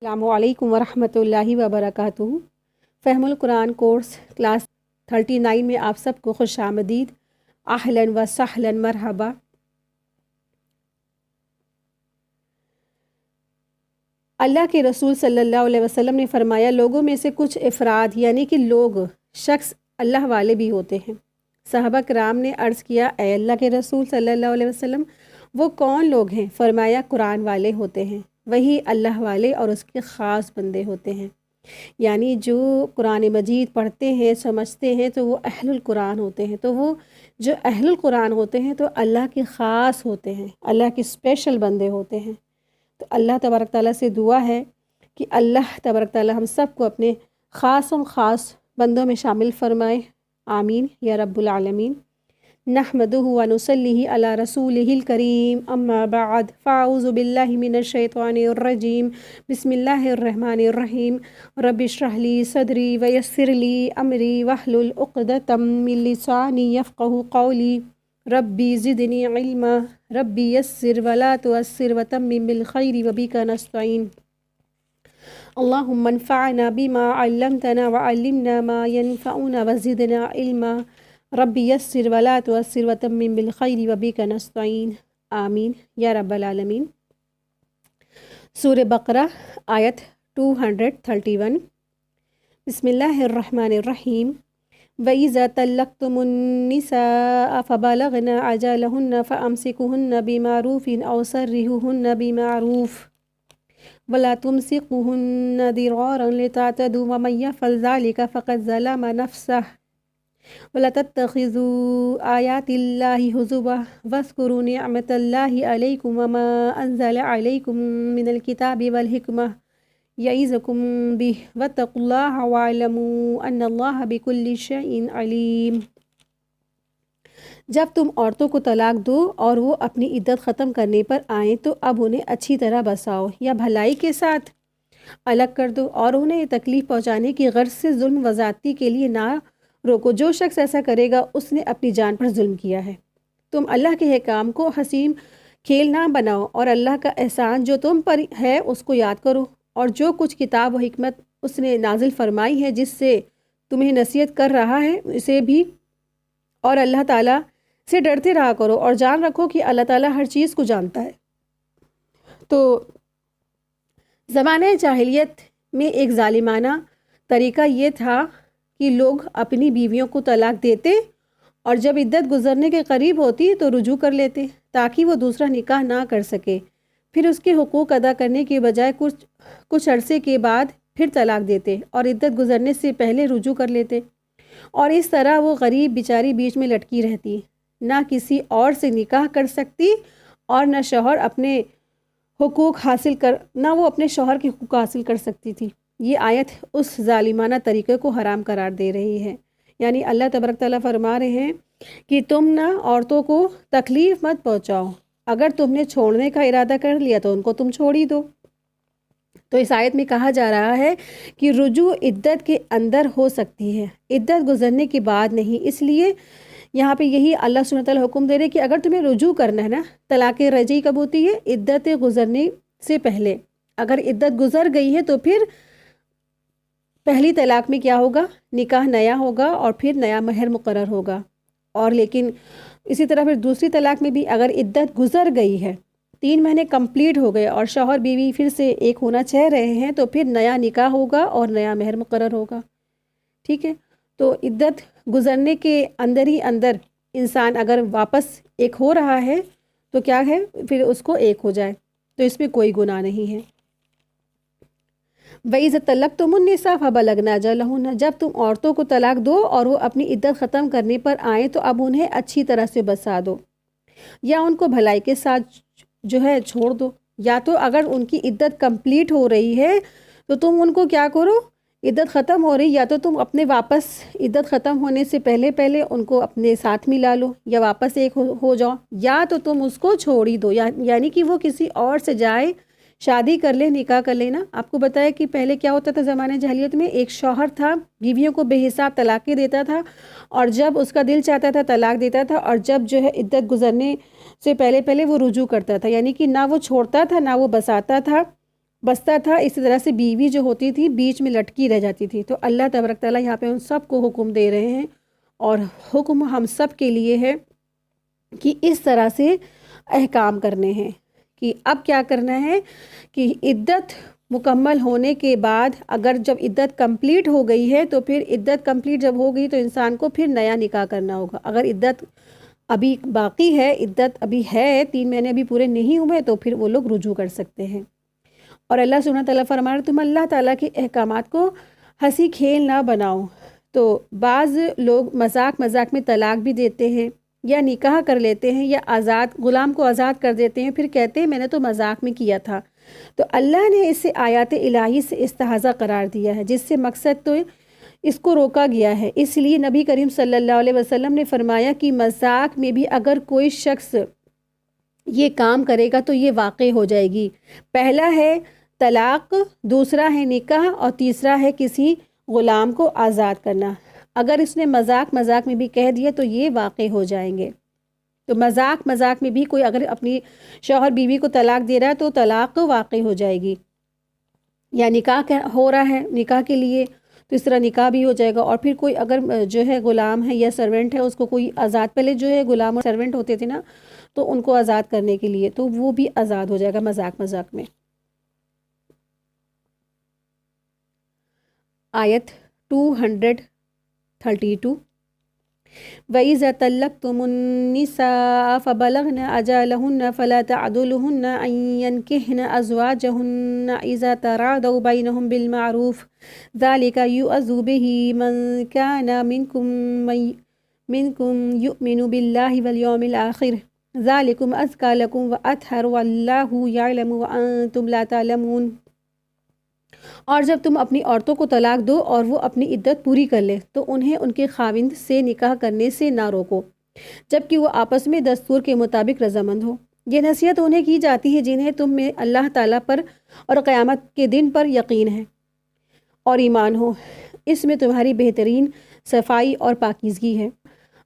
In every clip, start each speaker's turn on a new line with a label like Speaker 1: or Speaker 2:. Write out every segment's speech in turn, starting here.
Speaker 1: السلام علیکم ورحمۃ اللہ وبرکاتہ۔ فہم القرآن کورس کلاس 39 میں آپ سب کو خوش آمدید، اہلاً و سہلاً، مرحبا۔ اللہ کے رسول صلی اللہ علیہ وسلم نے فرمایا، لوگوں میں سے کچھ افراد یعنی کہ شخص اللہ والے بھی ہوتے ہیں۔ صحابہ کرام نے عرض کیا، اے اللہ کے رسول صلی اللہ علیہ وسلم، وہ کون لوگ ہیں؟ فرمایا، قرآن والے ہوتے ہیں، وہی اللہ والے اور اس کے خاص بندے ہوتے ہیں۔ یعنی جو قرآن مجید پڑھتے ہیں، سمجھتے ہیں، تو وہ اہل القرآن ہوتے ہیں۔ تو وہ جو اہل القرآن ہوتے ہیں تو اللہ کے خاص ہوتے ہیں، اللہ کے اسپیشل بندے ہوتے ہیں۔ تو اللہ تبارک تعالیٰ سے دعا ہے کہ اللہ تبارک تعالیٰ ہم سب کو اپنے خاص بندوں میں شامل فرمائے، آمین یا رب العالمین۔ نحمدہ و نصلی علی رسولہ الکریم، اما بعد، فاعوذ باللہ من الشیطان الرجیم، بسم اللہ الرحمن الرحیم۔ رب اشرح لی صدری ویسر لی امری واحلل عقدۃ من لسانی یفقہوا قولی، ربی زدنی علما، ربی یسر ولا تعسر وتمم بالخیر وبک نستعین۔ اللہم انفعنا بما علمتنا وعلمنا ما ينفعنا وزدنا علما، ربی یسر ولا تعسر وتمم بالخیر وبک نستعین، آمین یا رب العالمین۔ سورہ بقرہ آیت 231۔ بسم اللہ الرحمن الرحیم۔ وَإِذَا طَلَّقْتُمُ النِّسَاءَ فَبَلَغْنَ أَجَلَهُنَّ فَأَمْسِكُوهُنَّ بِمَعْرُوفٍ أَوْ سَرِّحُوهُنَّ بِمَعْرُوفٍ وَلَا تُمْسِكُوهُنَّ ضِرَارًا لِتَعْتَدُوا وَمَن يَفْعَلْ ذَلِكَ فَقَدْ ظَلَمَ نَفْسَهُ وَلَا تَتَّخِذُوا آيَاتِ اللَّهِ هُزُوًا وَاذْكُرُوا نِعْمَةَ اللَّهِ عَلَيْكُمْ وَمَا أَنزَلَ عَلَيْكُم مِّنَ الْكِتَابِ وَالْحِكْمَةِ يَعِظُكُم بِهِ وَاتَّقُوا اللَّهَ وَاعْلَمُوا أَنَّ اللَّهَ بِكُلِّ شَيْءٍ عَلِيمٌ۔ جب تم عورتوں کو طلاق دو اور وہ اپنی عدت ختم کرنے پر آئیں تو اب انہیں اچھی طرح بساؤ یا بھلائی کے ساتھ الگ کر دو، اور انہیں تکلیف پہنچانے کی غرض سے ظلم و زیادتی کے لیے نہ روکو۔ جو شخص ایسا کرے گا اس نے اپنی جان پر ظلم کیا ہے۔ تم اللہ کے حکام کو حسین کھیل نہ بناؤ اور اللہ کا احسان جو تم پر ہے اس کو یاد کرو، اور جو کچھ کتاب و حکمت اس نے نازل فرمائی ہے جس سے تمہیں نصیحت کر رہا ہے اسے بھی، اور اللہ تعالیٰ سے ڈرتے رہا کرو، اور جان رکھو کہ اللہ تعالیٰ ہر چیز کو جانتا ہے۔ تو زمانہ جاہلیت میں ایک ظالمانہ طریقہ یہ تھا کہ لوگ اپنی بیویوں کو طلاق دیتے اور جب عدت گزرنے کے قریب ہوتی تو رجوع کر لیتے تاکہ وہ دوسرا نکاح نہ کر سکے، پھر اس کے حقوق ادا کرنے کے بجائے کچھ عرصے کے بعد پھر طلاق دیتے اور عدت گزرنے سے پہلے رجوع کر لیتے، اور اس طرح وہ غریب بیچاری بیچ میں لٹکی رہتی، نہ کسی اور سے نکاح کر سکتی اور نہ وہ اپنے شوہر کے حقوق حاصل کر سکتی تھی۔ یہ آیت اس ظالمانہ طریقے کو حرام قرار دے رہی ہے۔ یعنی اللہ تبارک تعالیٰ فرما رہے ہیں کہ تم نہ عورتوں کو تکلیف مت پہنچاؤ، اگر تم نے چھوڑنے کا ارادہ کر لیا تو ان کو تم چھوڑ ہی دو۔ تو اس آیت میں کہا جا رہا ہے کہ رجوع عدت کے اندر ہو سکتی ہے، عدت گزرنے کے بعد نہیں۔ اس لیے یہاں پہ یہی اللہ سبحانہ وتعالیٰ حکم دے رہے کہ اگر تمہیں رجوع کرنا ہے نا، طلاق رجعی کب ہوتی ہے؟ عدت گزرنے سے پہلے۔ اگر عدت گزر گئی ہے تو پھر پہلی طلاق میں کیا ہوگا؟ نکاح نیا ہوگا اور پھر نیا مہر مقرر ہوگا۔ اور لیکن اسی طرح پھر دوسری طلاق میں بھی اگر عدت گزر گئی ہے، 3 مہینے کمپلیٹ ہو گئے اور شوہر بیوی پھر سے ایک ہونا چاہ رہے ہیں تو پھر نیا نکاح ہوگا اور نیا مہر مقرر ہوگا۔ ٹھیک ہے، تو عدت گزرنے کے اندر ہی اندر انسان اگر واپس ایک ہو رہا ہے تو کیا ہے؟ پھر اس کو ایک ہو جائے تو اس میں کوئی گناہ نہیں ہے۔ وَإِذَا طَلَّقْتُمُ النِّسَاءَ فَبَلَغْنَ أَجَلَهُنَّ، جب تم عورتوں کو طلاق دو اور وہ اپنی عدت ختم کرنے پر آئیں تو اب انہیں اچھی طرح سے بسا دو یا ان کو بھلائی کے ساتھ جو ہے چھوڑ دو، یا تو اگر ان کی عدت کمپلیٹ ہو رہی ہے تو تم ان کو کیا کرو، عدت ختم ہو رہی یا تو تم اپنے واپس عدت ختم ہونے سے پہلے ان کو اپنے ساتھ ملا لو یا واپس ایک ہو جاؤ، یا تو تم اس کو چھوڑ ہی دو، یعنی کہ وہ کسی اور سے جائے، شادی کر لے، نکاح کر لینا۔ آپ کو بتایا کہ پہلے کیا ہوتا تھا زمانے جاہلیت میں، ایک شوہر تھا بیویوں کو بے حساب طلاقیں دیتا تھا، اور جب اس کا دل چاہتا تھا طلاق دیتا تھا، اور جب جو ہے عدت گزرنے سے پہلے وہ رجوع کرتا تھا، یعنی کہ نہ وہ چھوڑتا تھا نہ وہ بساتا تھا، بستا تھا، اسی طرح سے بیوی جو ہوتی تھی بیچ میں لٹکی رہ جاتی تھی۔ تو اللہ تبارک تعالیٰ یہاں پہ ان سب کو حکم دے رہے ہیں، اور حکم ہم سب کے لیے ہے کہ اس طرح سے احکام کرنے ہیں کہ اب کیا کرنا ہے کہ عدت مکمل ہونے کے بعد، اگر جب عدت کمپلیٹ ہو گئی ہے تو پھر عدت کمپلیٹ جب ہو گئی تو انسان کو پھر نیا نکاح کرنا ہوگا۔ اگر عدت ابھی باقی ہے، عدت ابھی ہے، 3 مہینے ابھی پورے نہیں ہوئے، تو پھر وہ لوگ رجوع کر سکتے ہیں۔ اور اللہ سبحانہ تعالیٰ فرما رہے تم اللہ تعالیٰ کے احکامات کو ہنسی کھیل نہ بناؤ۔ تو بعض لوگ مذاق میں طلاق بھی دیتے ہیں، یا نکاح کر لیتے ہیں، یا غلام کو آزاد کر دیتے ہیں، پھر کہتے ہیں میں نے تو مذاق میں کیا تھا۔ تو اللہ نے اسے آیات الہی سے استہزاء قرار دیا ہے، جس سے مقصد تو اس کو روکا گیا ہے۔ اس لیے نبی کریم صلی اللہ علیہ وسلم نے فرمایا کہ مذاق میں بھی اگر کوئی شخص یہ کام کرے گا تو یہ واقع ہو جائے گی۔ پہلا ہے طلاق، دوسرا ہے نکاح، اور تیسرا ہے کسی غلام کو آزاد کرنا۔ اگر اس نے مذاق میں بھی کہہ دیا تو یہ واقع ہو جائیں گے۔ تو مذاق میں بھی کوئی اگر اپنی شوہر بیوی کو طلاق دے رہا ہے تو طلاق واقع ہو جائے گی، یا نکاح ہو رہا ہے نکاح کے لیے تو اس طرح نکاح بھی ہو جائے گا۔ اور پھر کوئی اگر جو ہے غلام ہے یا سرونٹ ہے، اس کو کوئی آزاد، پہلے جو ہے غلام اور سرونٹ ہوتے تھے نا، تو ان کو آزاد کرنے کے لیے تو وہ بھی آزاد ہو جائے گا مذاق میں۔ آیت 232 وَإِذَا طَلَّقْتُمُ النِّسَاءَ فَبَلَغْنَ أَجَلَهُنَّ فَلَا تَعْضُلُوهُنَّ أَن يَنكِحْنَ أَزْوَاجَهُنَّ إِذَا تَرَاضَوْا بَيْنَهُم بِالْمَعْرُوفِ ذَلِكَ يُؤَذُّ بِهِ مَن كَانَ مِنكُم يُؤْمِنُ بِاللَّهِ وَالْيَوْمِ الْآخِرِ ذَلِكُمْ أَزْكَىٰ لَكُمْ وَأَطْهَرُ وَاللَّهُ يَعْلَمُ وَأَنتُمْ لَا تَعْلَمُونَ۔ اور جب تم اپنی عورتوں کو طلاق دو اور وہ اپنی عدت پوری کر لے تو انہیں ان کے خاوند سے نکاح کرنے سے نہ روکو، جبکہ وہ آپس میں دستور کے مطابق رضامند ہو۔ یہ نصیحت انہیں کی جاتی ہے جنہیں تم میں اللہ تعالیٰ پر اور قیامت کے دن پر یقین ہے اور ایمان ہو، اس میں تمہاری بہترین صفائی اور پاکیزگی ہے۔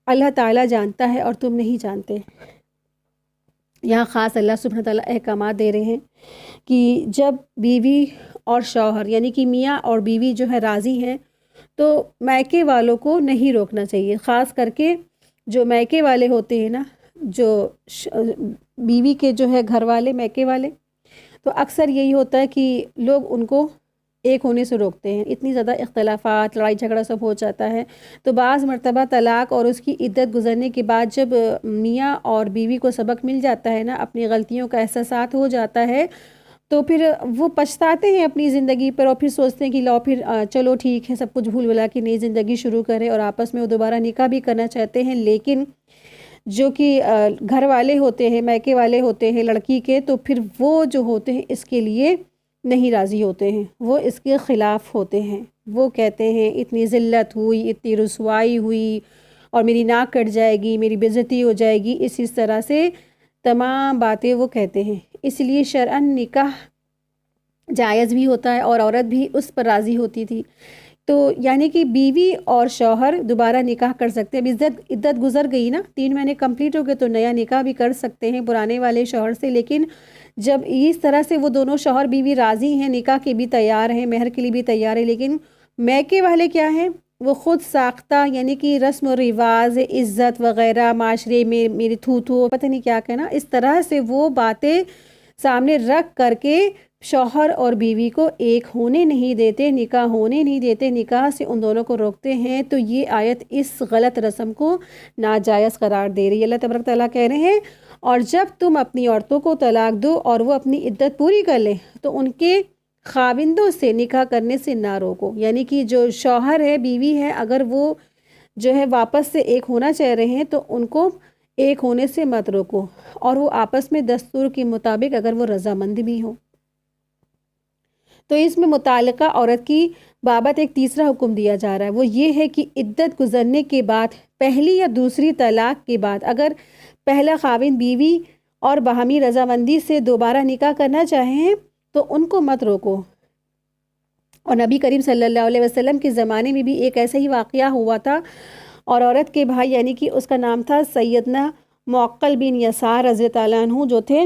Speaker 1: اللہ تعالیٰ جانتا ہے اور تم نہیں جانتے۔ یہاں خاص اللہ سبحانہ تعالیٰ احکامات دے رہے ہیں کہ جب بیوی اور شوہر یعنی کہ میاں اور بیوی جو ہے راضی ہیں تو میکے والوں کو نہیں روکنا چاہیے، خاص کر کے جو میکے والے ہوتے ہیں نا، جو بیوی کے جو ہے گھر والے میکے والے، تو اکثر یہی ہوتا ہے کہ لوگ ان کو ایک ہونے سے روکتے ہیں۔ اتنی زیادہ اختلافات، لڑائی جھگڑا سب ہو جاتا ہے، تو بعض مرتبہ طلاق اور اس کی عدت گزرنے کے بعد جب میاں اور بیوی کو سبق مل جاتا ہے نا، اپنی غلطیوں کا احساسات ہو جاتا ہے، تو پھر وہ پچھتاتے ہیں اپنی زندگی پر اور پھر سوچتے ہیں کہ لاؤ پھر چلو ٹھیک ہے، سب کچھ بھول بھلا کے نئی زندگی شروع کرے، اور آپس میں وہ دوبارہ نکاح بھی کرنا چاہتے ہیں۔ لیکن جو کہ گھر والے ہوتے ہیں، میکے والے ہوتے ہیں لڑکی کے، تو پھر وہ جو ہوتے ہیں اس کے لیے نہیں راضی ہوتے ہیں، وہ اس کے خلاف ہوتے ہیں۔ وہ کہتے ہیں اتنی ذلت ہوئی، اتنی رسوائی ہوئی، اور میری ناک کٹ جائے گی، میری بے عزتی ہو جائے گی، اس طرح سے تمام باتیں وہ کہتے ہیں۔ اس لیے شرعاً نکاح جائز بھی ہوتا ہے اور عورت بھی اس پر راضی ہوتی تھی، تو یعنی کہ بیوی اور شوہر دوبارہ نکاح کر سکتے ہیں۔ اب عدت گزر گئی نا، 3 مہینے کمپلیٹ ہو گئے تو نیا نکاح بھی کر سکتے ہیں پرانے والے شوہر سے۔ لیکن جب اس طرح سے وہ دونوں شوہر بیوی راضی ہیں، نکاح کے بھی تیار ہیں، مہر کے لیے بھی تیار ہیں، لیکن میکے والے کیا ہیں، وہ خود ساختہ یعنی کہ رسم و رواج، عزت وغیرہ، معاشرے میں میری تھو پتہ نہیں کیا کہنا، اس طرح سے وہ باتیں سامنے رکھ کر کے شوہر اور بیوی کو ایک ہونے نہیں دیتے، نکاح ہونے نہیں دیتے، نکاح سے ان دونوں کو روکتے ہیں۔ تو یہ آیت اس غلط رسم کو ناجائز قرار دے رہی ہے۔ اللہ تبارک تعالیٰ کہہ رہے ہیں اور جب تم اپنی عورتوں کو طلاق دو اور وہ اپنی عدت پوری کر لیں تو ان کے خاوندوں سے نکاح کرنے سے نہ روکو، یعنی کہ جو شوہر ہے، بیوی ہے، اگر وہ جو ہے واپس سے ایک ہونا چاہ رہے ہیں تو ان کو ایک ہونے سے مت روکو، اور وہ آپس میں دستور کے مطابق اگر وہ رضامند بھی ہو۔ تو اس میں متعلقہ عورت کی بابت ایک تیسرا حکم دیا جا رہا ہے، وہ یہ ہے کہ عدت گزرنے کے بعد، پہلی یا دوسری طلاق کے بعد، اگر پہلا خاوند بیوی اور باہمی رضامندی سے دوبارہ نکاح کرنا چاہیں تو ان کو مت روکو۔ اور نبی کریم صلی اللہ علیہ وسلم کے زمانے میں بھی ایک ایسا ہی واقعہ ہوا تھا، اور عورت کے بھائی یعنی کہ اس کا نام تھا سیدنا معقل بن یسار رضی اللہ عنہ جو تھے،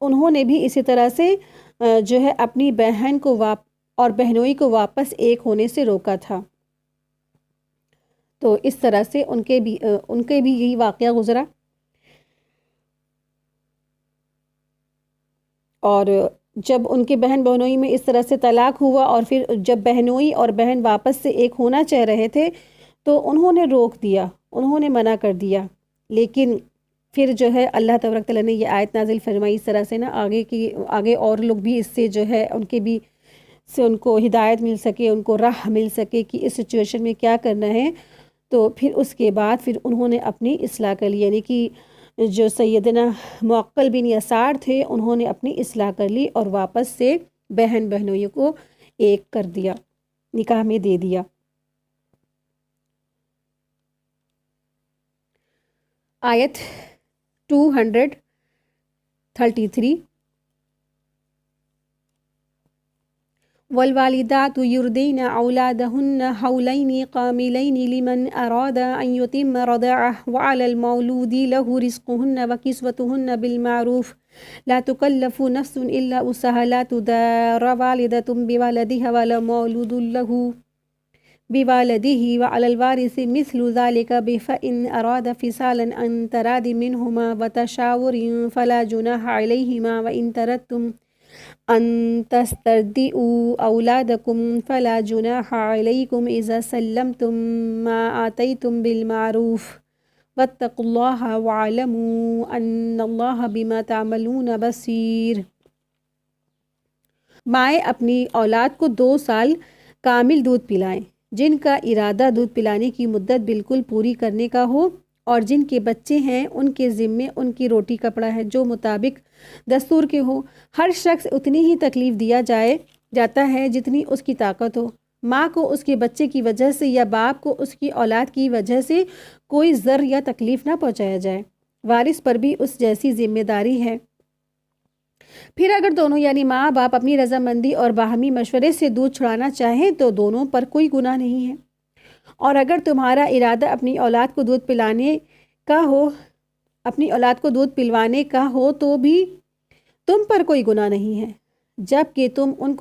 Speaker 1: انہوں نے بھی اسی طرح سے جو ہے اپنی بہن کو اور بہنوئی کو واپس ایک ہونے سے روکا تھا۔ تو اس طرح سے ان کے بھی یہی واقعہ گزرا، اور جب ان کے بہن بہنوئی میں اس طرح سے طلاق ہوا اور پھر جب بہنوئی اور بہن واپس سے ایک ہونا چاہ رہے تھے تو انہوں نے روک دیا، انہوں نے منع کر دیا، لیکن پھر جو ہے اللہ تبارک تعالیٰ نے یہ آیت نازل فرمائی اس طرح سے نا آگے اور لوگ بھی اس سے جو ہے ان کے بھی سے ان کو ہدایت مل سکے، ان کو راہ مل سکے کہ اس سچویشن میں کیا کرنا ہے۔ تو پھر اس کے بعد پھر انہوں نے اپنی اصلاح کر لی، یعنی کہ جو سیدنا معقل بن یسار تھے انہوں نے اپنی اصلاح کر لی اور واپس سے بہن بہنوئی کو ایک کر دیا، نکاح میں دے دیا۔ آیت 233، والوالدات يرضين أولادهن حولين كاملين لمن أراد أن يتم رضاعه وعلى المولود له رزقهن وكسوتهن بالمعروف لا تكلف نفس إلا وسعها لا تضار والدة بولدها ولا مولود له بوالده وعلى الوارث مثل ذلك فإن أراد فصالا عن تراض منهما وتشاور فلا جناح عليهما وإن تردتم أن تسترضعوا أولادكم فلا جناح عليكم إذا سلمتم ما آتيتم بالمعروف واتقوا الله واعلموا أن الله بما تعملون بصير۔ مائیں اپنی اولاد کو 2 سال کامل دودھ پلائیں، جن کا ارادہ دودھ پلانے کی مدت بالکل پوری کرنے کا ہو اور جن کے بچے ہیں ان کے ذمے ان کی روٹی کپڑا ہے جو مطابق دستور کے ہو۔ ہر شخص اتنی ہی تکلیف دیا جاتا ہے جتنی اس کی طاقت ہو۔ ماں کو اس کے بچے کی وجہ سے یا باپ کو اس کی اولاد کی وجہ سے کوئی ضر یا تکلیف نہ پہنچایا جائے۔ وارث پر بھی اس جیسی ذمہ داری ہے۔ پھر اگر دونوں یعنی ماں باپ اپنی رضامندی اور باہمی مشورے سے دودھ چھڑانا چاہیں تو دونوں پر کوئی گناہ نہیں ہے، اور اگر تمہارا ارادہ اپنی اولاد کو دودھ پلوانے کا ہو تو بھی تم پر کوئی گناہ نہیں ہے، جب کہ تم ان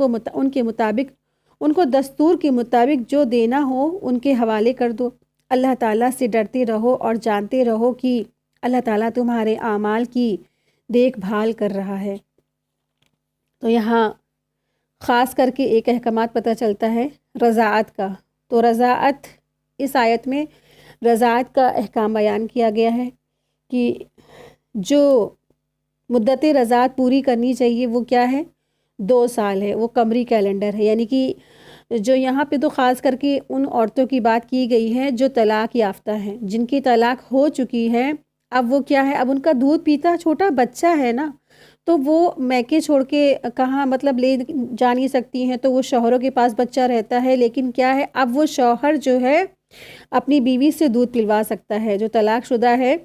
Speaker 1: کو دستور کے مطابق جو دینا ہو ان کے حوالے کر دو۔ اللہ تعالیٰ سے ڈرتے رہو اور جانتے رہو کہ اللہ تعالیٰ تمہارے اعمال کی دیکھ بھال کر رہا ہے۔ تو یہاں خاص کر کے ایک احکامات پتہ چلتا ہے رضاعت کا۔ تو رضاعت، اس آیت میں رضاعت کا احکام بیان کیا گیا ہے کہ جو مدت رضاعت پوری کرنی چاہیے وہ کیا ہے، 2 سال ہے، وہ قمری کیلنڈر ہے، یعنی کہ جو یہاں پہ تو خاص کر کے ان عورتوں کی بات کی گئی ہے جو طلاق یافتہ ہیں، جن کی طلاق ہو چکی ہے، اب وہ کیا ہے، اب ان کا دودھ پیتا چھوٹا بچہ ہے نا، تو وہ میکے چھوڑ کے کہاں مطلب لے جا نہیں سکتی ہیں، تو وہ شوہروں کے پاس بچہ رہتا ہے، لیکن کیا ہے اب وہ شوہر جو ہے اپنی بیوی سے دودھ پلوا سکتا ہے، جو طلاق شدہ ہے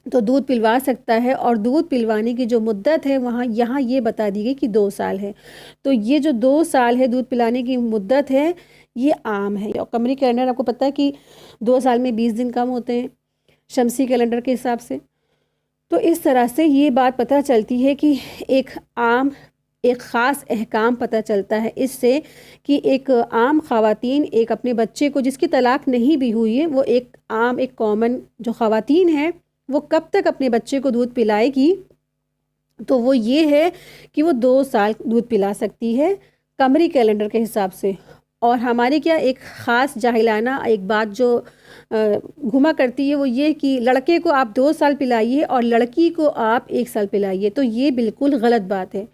Speaker 1: تو دودھ پلوا سکتا ہے، اور دودھ پلوانے کی جو مدت ہے یہاں یہ بتا دی گئی کہ 2 سال ہے۔ تو یہ جو 2 سال ہے دودھ پلانے کی مدت ہے یہ عام ہے، اور قمری کیلنڈر آپ کو پتہ ہے کہ 2 سال میں 20 دن کم ہوتے ہیں شمسی کیلنڈر کے حساب سے۔ تو اس طرح سے یہ بات پتہ چلتی ہے کہ ایک خاص احکام پتہ چلتا ہے اس سے کہ ایک عام خواتین ایک اپنے بچے کو جس کی طلاق نہیں بھی ہوئی ہے، وہ ایک کامن جو خواتین ہیں وہ کب تک اپنے بچے کو دودھ پلائے گی، تو وہ یہ ہے کہ وہ 2 سال دودھ پلا سکتی ہے قمری کیلنڈر کے حساب سے۔ اور ہماری کیا ایک خاص جاہلانہ ایک بات جو گھما کرتی ہے وہ یہ کہ لڑکے کو آپ 2 سال پلائیے اور لڑکی کو آپ 1 سال پلائیے، تو یہ بالکل غلط بات ہے۔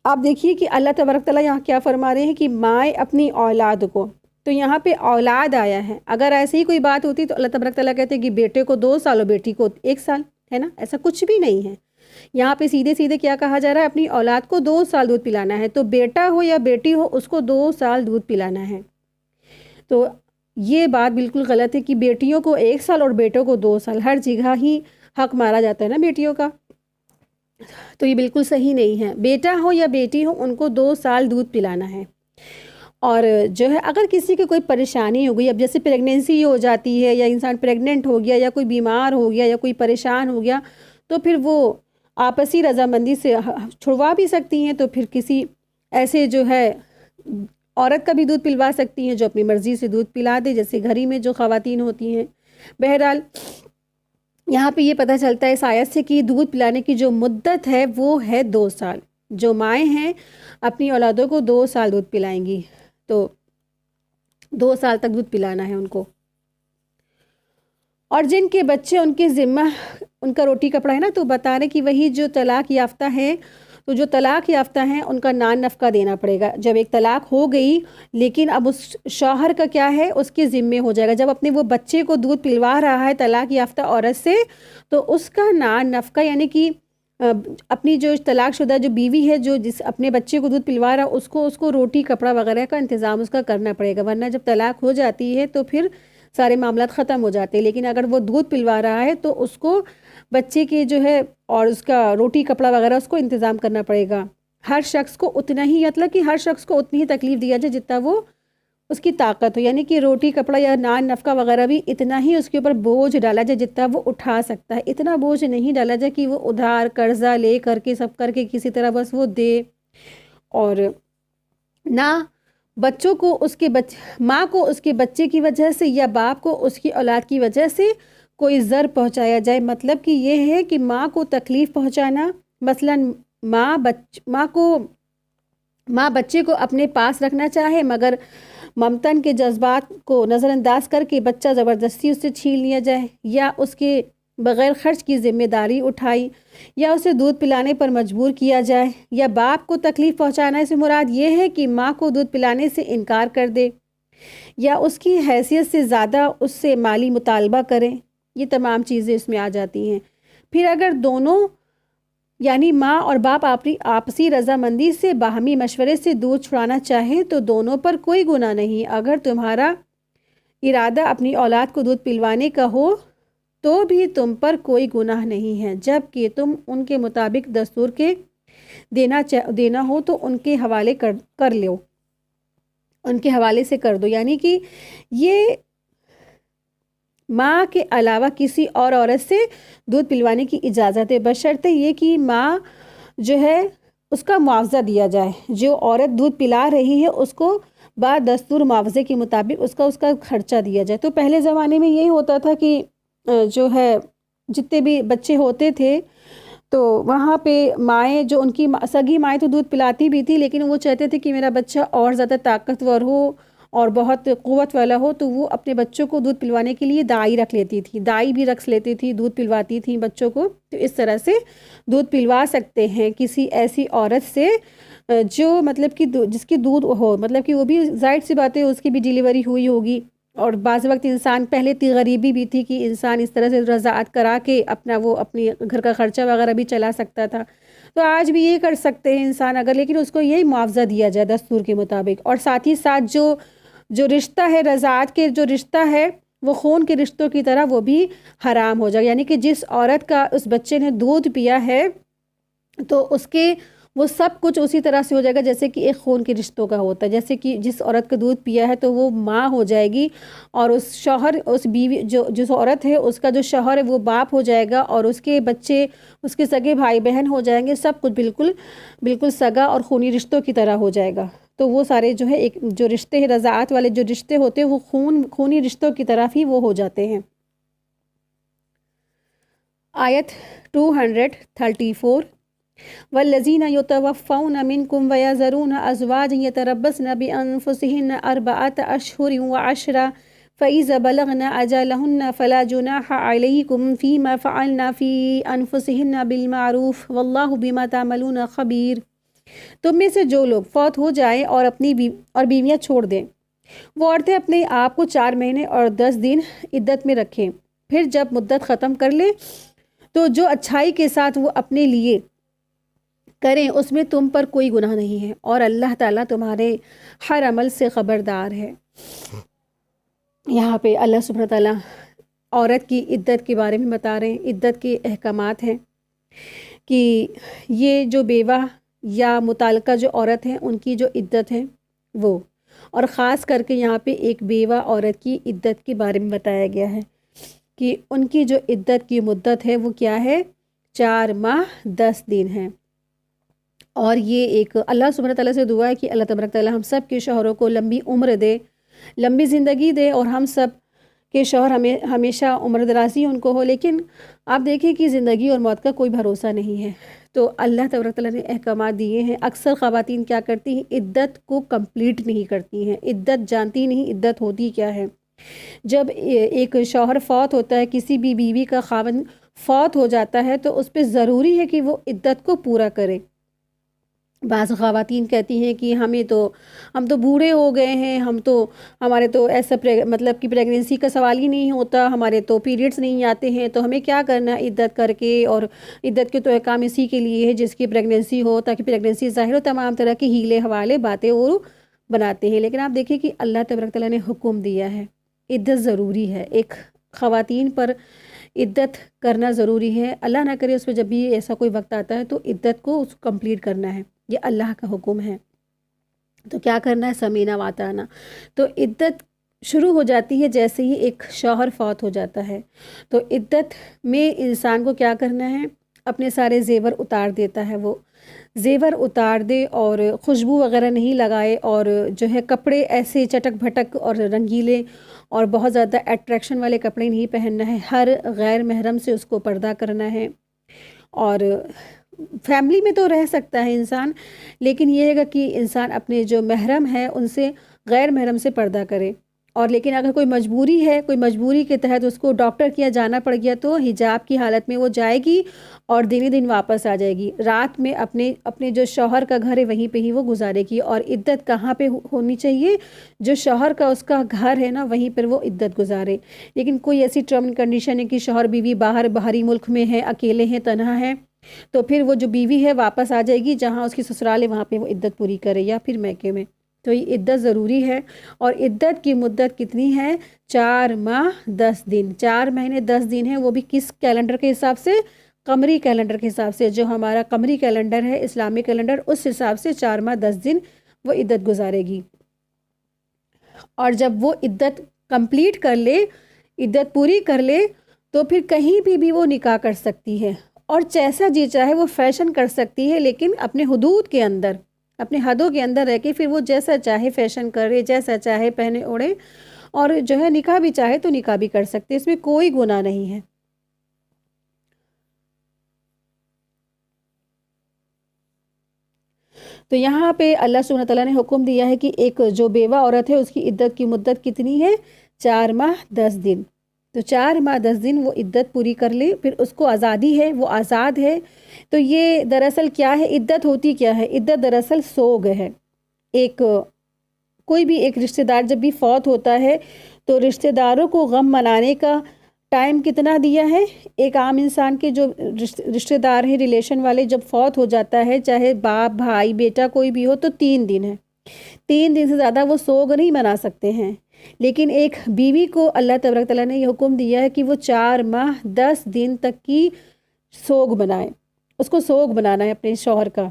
Speaker 1: آپ دیکھیے کہ اللہ تبارک تعالیٰ یہاں کیا فرما رہے ہیں کہ مائیں اپنی اولاد کو، تو یہاں پہ اولاد آیا ہے، اگر ایسی ہی کوئی بات ہوتی تو اللہ تبارک تعالیٰ کہتے ہیں کہ بیٹے کو 2 سال اور بیٹی کو 1 سال، ہے نا، ایسا کچھ بھی نہیں ہے۔ یہاں پہ سیدھے کیا کہا جا رہا ہے، اپنی اولاد کو 2 سال دودھ پلانا ہے، تو بیٹا ہو یا بیٹی ہو اس کو 2 سال دودھ پلانا ہے۔ تو یہ بات بالکل غلط ہے کہ بیٹیوں کو 1 سال اور بیٹوں کو 2 سال، ہر جگہ ہی حق مارا جاتا ہے نا بیٹیوں کا، تو یہ بالکل صحیح نہیں ہے۔ بیٹا ہو یا بیٹی ہو ان کو 2 سال دودھ پلانا ہے۔ اور جو ہے اگر کسی کی کوئی پریشانی ہو گئی، اب جیسے پریگننسی ہو جاتی ہے یا انسان پریگننٹ ہو گیا یا کوئی بیمار ہو گیا یا کوئی پریشان ہو گیا، تو پھر وہ آپسی رضامندی سے چھڑوا بھی سکتی ہیں تو پھر کسی ایسے جو ہے عورت کا بھی دودھ پلوا سکتی ہیں جو اپنی مرضی سے دودھ پلا دے، جیسے گھر ہی میں جو خواتین ہوتی ہیں۔ بہرحال یہاں پہ یہ پتہ چلتا ہے اس آیت سے کہ دودھ پلانے کی جو مدت ہے وہ ہے 2 سال۔ جو مائیں ہیں اپنی اولادوں کو 2 سال دودھ پلائیں گی، تو 2 سال تک دودھ پلانا ہے ان کو۔ اور جن کے بچے ان کے ذمہ ان کا روٹی کپڑا ہے نا، تو بتا رہے کہ وہی جو طلاق یافتہ ہیں، تو جو طلاق یافتہ ہیں ان کا نان نفقہ دینا پڑے گا۔ جب ایک طلاق ہو گئی لیکن اب اس شوہر کا کیا ہے، اس کے ذمے ہو جائے گا۔ جب اپنے وہ بچے کو دودھ پلوا رہا ہے طلاق یافتہ عورت سے، تو اس کا نان نفقہ یعنی کہ اپنی جو طلاق شدہ جو بیوی ہے جو جس اپنے بچے کو دودھ پلوا رہا اس کو روٹی کپڑا وغیرہ کا انتظام اس کا کرنا پڑے گا، ورنہ جب طلاق ہو جاتی ہے تو پھر سارے معاملات ختم ہو جاتے ہیں۔ لیکن اگر وہ دودھ پلوا رہا ہے تو اس کو بچے کے جو ہے اور اس کا روٹی کپڑا وغیرہ اس کو انتظام کرنا پڑے گا۔ ہر شخص کو اتنا ہی، مطلب کہ ہر شخص کو اتنی ہی تکلیف دیا جائے جتنا وہ اس کی طاقت ہو، یعنی کہ روٹی کپڑا یا نان نفقہ وغیرہ بھی اتنا ہی اس کے اوپر بوجھ ڈالا جائے جتنا وہ اٹھا سکتا ہے۔ اتنا بوجھ نہیں ڈالا جائے کہ وہ ادھار قرضہ لے کر کے سب کر کے کسی طرح بس وہ دے، اور نہ بچوں کو ماں کو اس کے بچے کی وجہ سے یا باپ کو اس کی اولاد کی وجہ سے کوئی ضرر پہنچایا جائے۔ مطلب کہ یہ ہے کہ ماں کو تکلیف پہنچانا، مثلا ماں بچے کو اپنے پاس رکھنا چاہے مگر ممتن کے جذبات کو نظر انداز کر کے بچہ زبردستی اس سے چھین لیا جائے، یا اس کے بغیر خرچ کی ذمہ داری اٹھائی، یا اسے دودھ پلانے پر مجبور کیا جائے، یا باپ کو تکلیف پہنچانے سے مراد یہ ہے کہ ماں کو دودھ پلانے سے انکار کر دے، یا اس کی حیثیت سے زیادہ اس سے مالی مطالبہ کرے۔ یہ تمام چیزیں اس میں آ جاتی ہیں۔ پھر اگر دونوں یعنی ماں اور باپ آپسی رضامندی سے باہمی مشورے سے دودھ چھڑانا چاہیں تو دونوں پر کوئی گناہ نہیں۔ اگر تمہارا ارادہ اپنی اولاد کو دودھ پلوانے کا ہو تو بھی تم پر کوئی گناہ نہیں ہے، جب کہ تم ان کے مطابق دستور کے دینا ہو تو ان کے حوالے کر لو، ان کے حوالے سے کر دو۔ یعنی کہ یہ ماں کے علاوہ کسی اور عورت سے دودھ پلوانے کی اجازت ہے، بشرطے یہ کہ ماں جو ہے اس کا معاوضہ دیا جائے۔ جو عورت دودھ پلا رہی ہے اس کو بعد دستور معاوضے کے مطابق اس کا خرچہ دیا جائے۔ تو پہلے زمانے میں یہی ہوتا تھا کہ جو ہے جتنے بھی بچے ہوتے تھے تو وہاں پہ مائیں جو ان کی سگی مائیں تو دودھ پلاتی بھی تھی، لیکن وہ چاہتے تھے کہ میرا بچہ اور زیادہ طاقتور ہو اور بہت قوت والا ہو، تو وہ اپنے بچوں کو دودھ پلوانے کے لیے دائی رکھ لیتی تھی، دائی بھی رکھ لیتی تھی، دودھ پلواتی تھیں بچوں کو۔ تو اس طرح سے دودھ پلوا سکتے ہیں کسی ایسی عورت سے جو مطلب کہ جس کی دودھ ہو، مطلب کہ وہ بھی ظاہر سی بات ہے اس کی بھی ڈیلیوری ہوئی ہوگی، اور بعض وقت انسان پہلے اتنی غریبی بھی تھی کہ انسان اس طرح سے رضاعت کرا کے اپنی گھر کا خرچہ وغیرہ بھی چلا سکتا تھا۔ تو آج بھی یہ کر سکتے ہیں انسان اگر، لیکن اس کو یہی معاوضہ دیا جائے دستور کے مطابق، اور ساتھ ہی ساتھ جو رشتہ ہے رضاعت کے جو رشتہ ہے وہ خون کے رشتوں کی طرح وہ بھی حرام ہو جائے۔ یعنی کہ جس عورت کا اس بچے نے دودھ پیا ہے تو اس کے وہ سب کچھ اسی طرح سے ہو جائے گا جیسے کہ ایک خون کے رشتوں کا ہوتا ہے۔ جیسے کہ جس عورت کا دودھ پیا ہے تو وہ ماں ہو جائے گی، اور اس شوہر اس بیوی جس عورت ہے اس کا جو شوہر ہے وہ باپ ہو جائے گا، اور اس کے بچے اس کے سگے بھائی بہن ہو جائیں گے، سب کچھ بالکل سگا اور خونی رشتوں کی طرح ہو جائے گا۔ تو وہ سارے جو ہے ایک جو رشتے ہیں رضاعت والے جو رشتے ہوتے ہیں وہ خونی رشتوں کی طرف ہی وہ ہو جاتے ہیں۔ آیت 234 والذین یتوفون منکم ویذرون ازواجا یتربصن بانفسہن 4 اشہر وعشرا فإذا بلغن اجلہن فلا جناح علیکم فیما فعلن فی انفسہن بالمعروف واللہ بما تعملون خبیر۔ تم میں سے جو لوگ فوت ہو جائیں اور اپنی بیویاں چھوڑ دیں، وہ عورتیں اپنے آپ کو 4 مہینے اور 10 دن عدت میں رکھیں، پھر جب مدت ختم کر لیں تو جو اچھائی کے ساتھ وہ اپنے لیے کریں اس میں تم پر کوئی گناہ نہیں ہے، اور اللہ تعالیٰ تمہارے ہر عمل سے خبردار ہے۔ یہاں پہ اللہ سبحانہ تعالیٰ عورت کی عدت کے بارے میں بتا رہے ہیں۔ عدت کے احکامات ہیں کہ یہ جو بیوہ یا متعلقہ جو عورت ہیں ان کی جو عدت ہے وہ، اور خاص کر کے یہاں پہ ایک بیوہ عورت کی عدت کے بارے میں بتایا گیا ہے کہ ان کی جو عدت کی مدت ہے وہ کیا ہے، 4 ماہ 10 دن ہیں۔ اور یہ ایک اللہ سبحانہ تعالیٰ سے دعا ہے کہ اللہ تبارک تعالیٰ ہم سب کے شوہروں کو لمبی عمر دے، لمبی زندگی دے، اور ہم سب کے شوہر ہمیشہ عمر درازی ان کو ہو۔ لیکن آپ دیکھیں کہ زندگی اور موت کا کوئی بھروسہ نہیں ہے، تو اللہ تبارک تعالیٰ نے احکامات دیے ہیں۔ اکثر خواتین کیا کرتی ہیں، عدت کو کمپلیٹ نہیں کرتی ہیں، عدت جانتی نہیں عدت ہوتی کیا ہے۔ جب ایک شوہر فوت ہوتا ہے، کسی بھی بیوی کا خاوند فوت ہو جاتا ہے، تو اس پہ ضروری ہے کہ وہ عدت کو پورا کرے۔ بعض خواتین کہتی ہیں کہ ہم تو بوڑھے ہو گئے ہیں، ہمارے تو ایسا مطلب کہ پریگننسی کا سوال ہی نہیں ہوتا، ہمارے تو پیریڈز نہیں آتے ہیں، تو ہمیں کیا کرنا ہے عدت کر کے۔ اور عدت کے تو احکام اسی کے لیے ہے جس کی پریگننسی ہو، تاکہ پریگننسی ظاہر ہو، تمام طرح کی ہیلے حوالے باتیں وہ بناتے ہیں۔ لیکن آپ دیکھیں کہ اللہ تبارک تعالیٰ نے حکم دیا ہے، عدت ضروری ہے، ایک خواتین پر عدت کرنا ضروری ہے۔ اللہ نہ کرے اس پہ جب بھی ایسا کوئی وقت آتا ہے تو عدت کو اس کو کمپلیٹ کرنا ہے، یہ اللہ کا حکم ہے۔ تو کیا کرنا ہے، سمینا واتانا۔ تو عدت شروع ہو جاتی ہے جیسے ہی ایک شوہر فوت ہو جاتا ہے، تو عدت میں انسان کو کیا کرنا ہے، اپنے سارے زیور اتار دیتا ہے، وہ زیور اتار دے اور خوشبو وغیرہ نہیں لگائے، اور جو ہے کپڑے ایسے چٹک بھٹک اور رنگیلے اور بہت زیادہ اٹریکشن والے کپڑے نہیں پہننا ہے، ہر غیر محرم سے اس کو پردہ کرنا ہے۔ اور فیملی میں تو رہ سکتا ہے انسان، لیکن یہ ہے کہ انسان اپنے جو محرم ہے ان سے غیر محرم سے پردہ کرے۔ اور لیکن اگر کوئی مجبوری ہے، کوئی مجبوری کے تحت اس کو ڈاکٹر کے یہاں جانا پڑ گیا، تو حجاب کی حالت میں وہ جائے گی اور دن دن واپس آ جائے گی، رات میں اپنے جو شوہر کا گھر ہے وہیں پہ ہی وہ گزارے گی۔ اور عدت کہاں پہ ہونی چاہیے، جو شوہر کا اس کا گھر ہے نا وہیں پر وہ عدت گزارے۔ لیکن کوئی ایسی ٹرم اینڈ کنڈیشن ہے کہ شوہر بیوی باہری ملک میں ہے، اکیلے ہیں، تنہا ہے، تو پھر وہ جو بیوی ہے واپس آ جائے گی، جہاں اس کی سسرال ہے وہاں پہ وہ عدت پوری کرے، یا پھر میکے میں۔ تو یہ عدت ضروری ہے۔ اور عدت کی مدت کتنی ہے، 4 ماہ 10 دن، 4 مہینے 10 دن ہے، وہ بھی کس کیلنڈر کے حساب سے، قمری کیلنڈر کے حساب سے۔ جو ہمارا قمری کیلنڈر ہے، اسلامی کیلنڈر، اس حساب سے 4 ماہ 10 دن وہ عدت گزارے گی۔ اور جب وہ عدت کمپلیٹ کر لے، عدت پوری کر لے، تو پھر کہیں بھی وہ نکاح کر سکتی ہے، اور جیسا جی چاہے وہ فیشن کر سکتی ہے، لیکن اپنے حدود کے اندر، اپنے حدوں کے اندر رہ کے پھر وہ جیسا چاہے فیشن کرے، جیسا چاہے پہنے اوڑھے، اور جو ہے نکاح بھی چاہے تو نکاح بھی کر سکتے، اس میں کوئی گناہ نہیں ہے۔ تو یہاں پہ اللہ سبحانہ تعالیٰ نے حکم دیا ہے کہ ایک جو بیوہ عورت ہے اس کی عدت کی مدت کتنی ہے، 4 ماہ 10 دن۔ تو 4 ماہ 10 دن وہ عدت پوری کر لے، پھر اس کو آزادی ہے، وہ آزاد ہے۔ تو یہ دراصل کیا ہے، عدت ہوتی کیا ہے، عدت دراصل سوگ ہے۔ کوئی بھی ایک رشتہ دار جب بھی فوت ہوتا ہے تو رشتہ داروں کو غم منانے کا ٹائم کتنا دیا ہے، ایک عام انسان کے جو رشتہ دار ہیں، ریلیشن والے، جب فوت ہو جاتا ہے، چاہے باپ، بھائی، بیٹا کوئی بھی ہو، تو 3 دن ہے، 3 دن سے زیادہ وہ سوگ نہیں منا سکتے ہیں۔ لیکن ایک بیوی کو اللہ تبارک تعالیٰ نے یہ حکم دیا ہے کہ وہ 4 ماہ 10 دن تک کی سوگ بنائے، اس کو سوگ بنانا ہے اپنے شوہر کا۔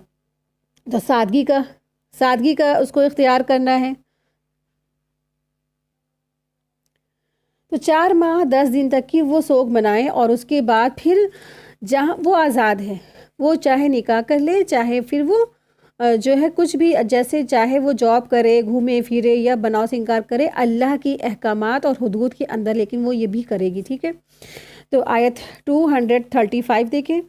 Speaker 1: تو سادگی کا اس کو اختیار کرنا ہے۔ تو 4 ماہ 10 دن تک کی وہ سوگ منائیں، اور اس کے بعد پھر جہاں وہ آزاد ہے، وہ چاہے نکاح کر لے، چاہے پھر وہ جو ہے کچھ بھی جیسے چاہے وہ جاب کرے، گھومے پھرے یا بناؤ سنگار کرے، اللہ کی احکامات اور حدود کے اندر، لیکن وہ یہ بھی کرے گی، ٹھیک ہے۔ تو آیت 235 دیکھیں،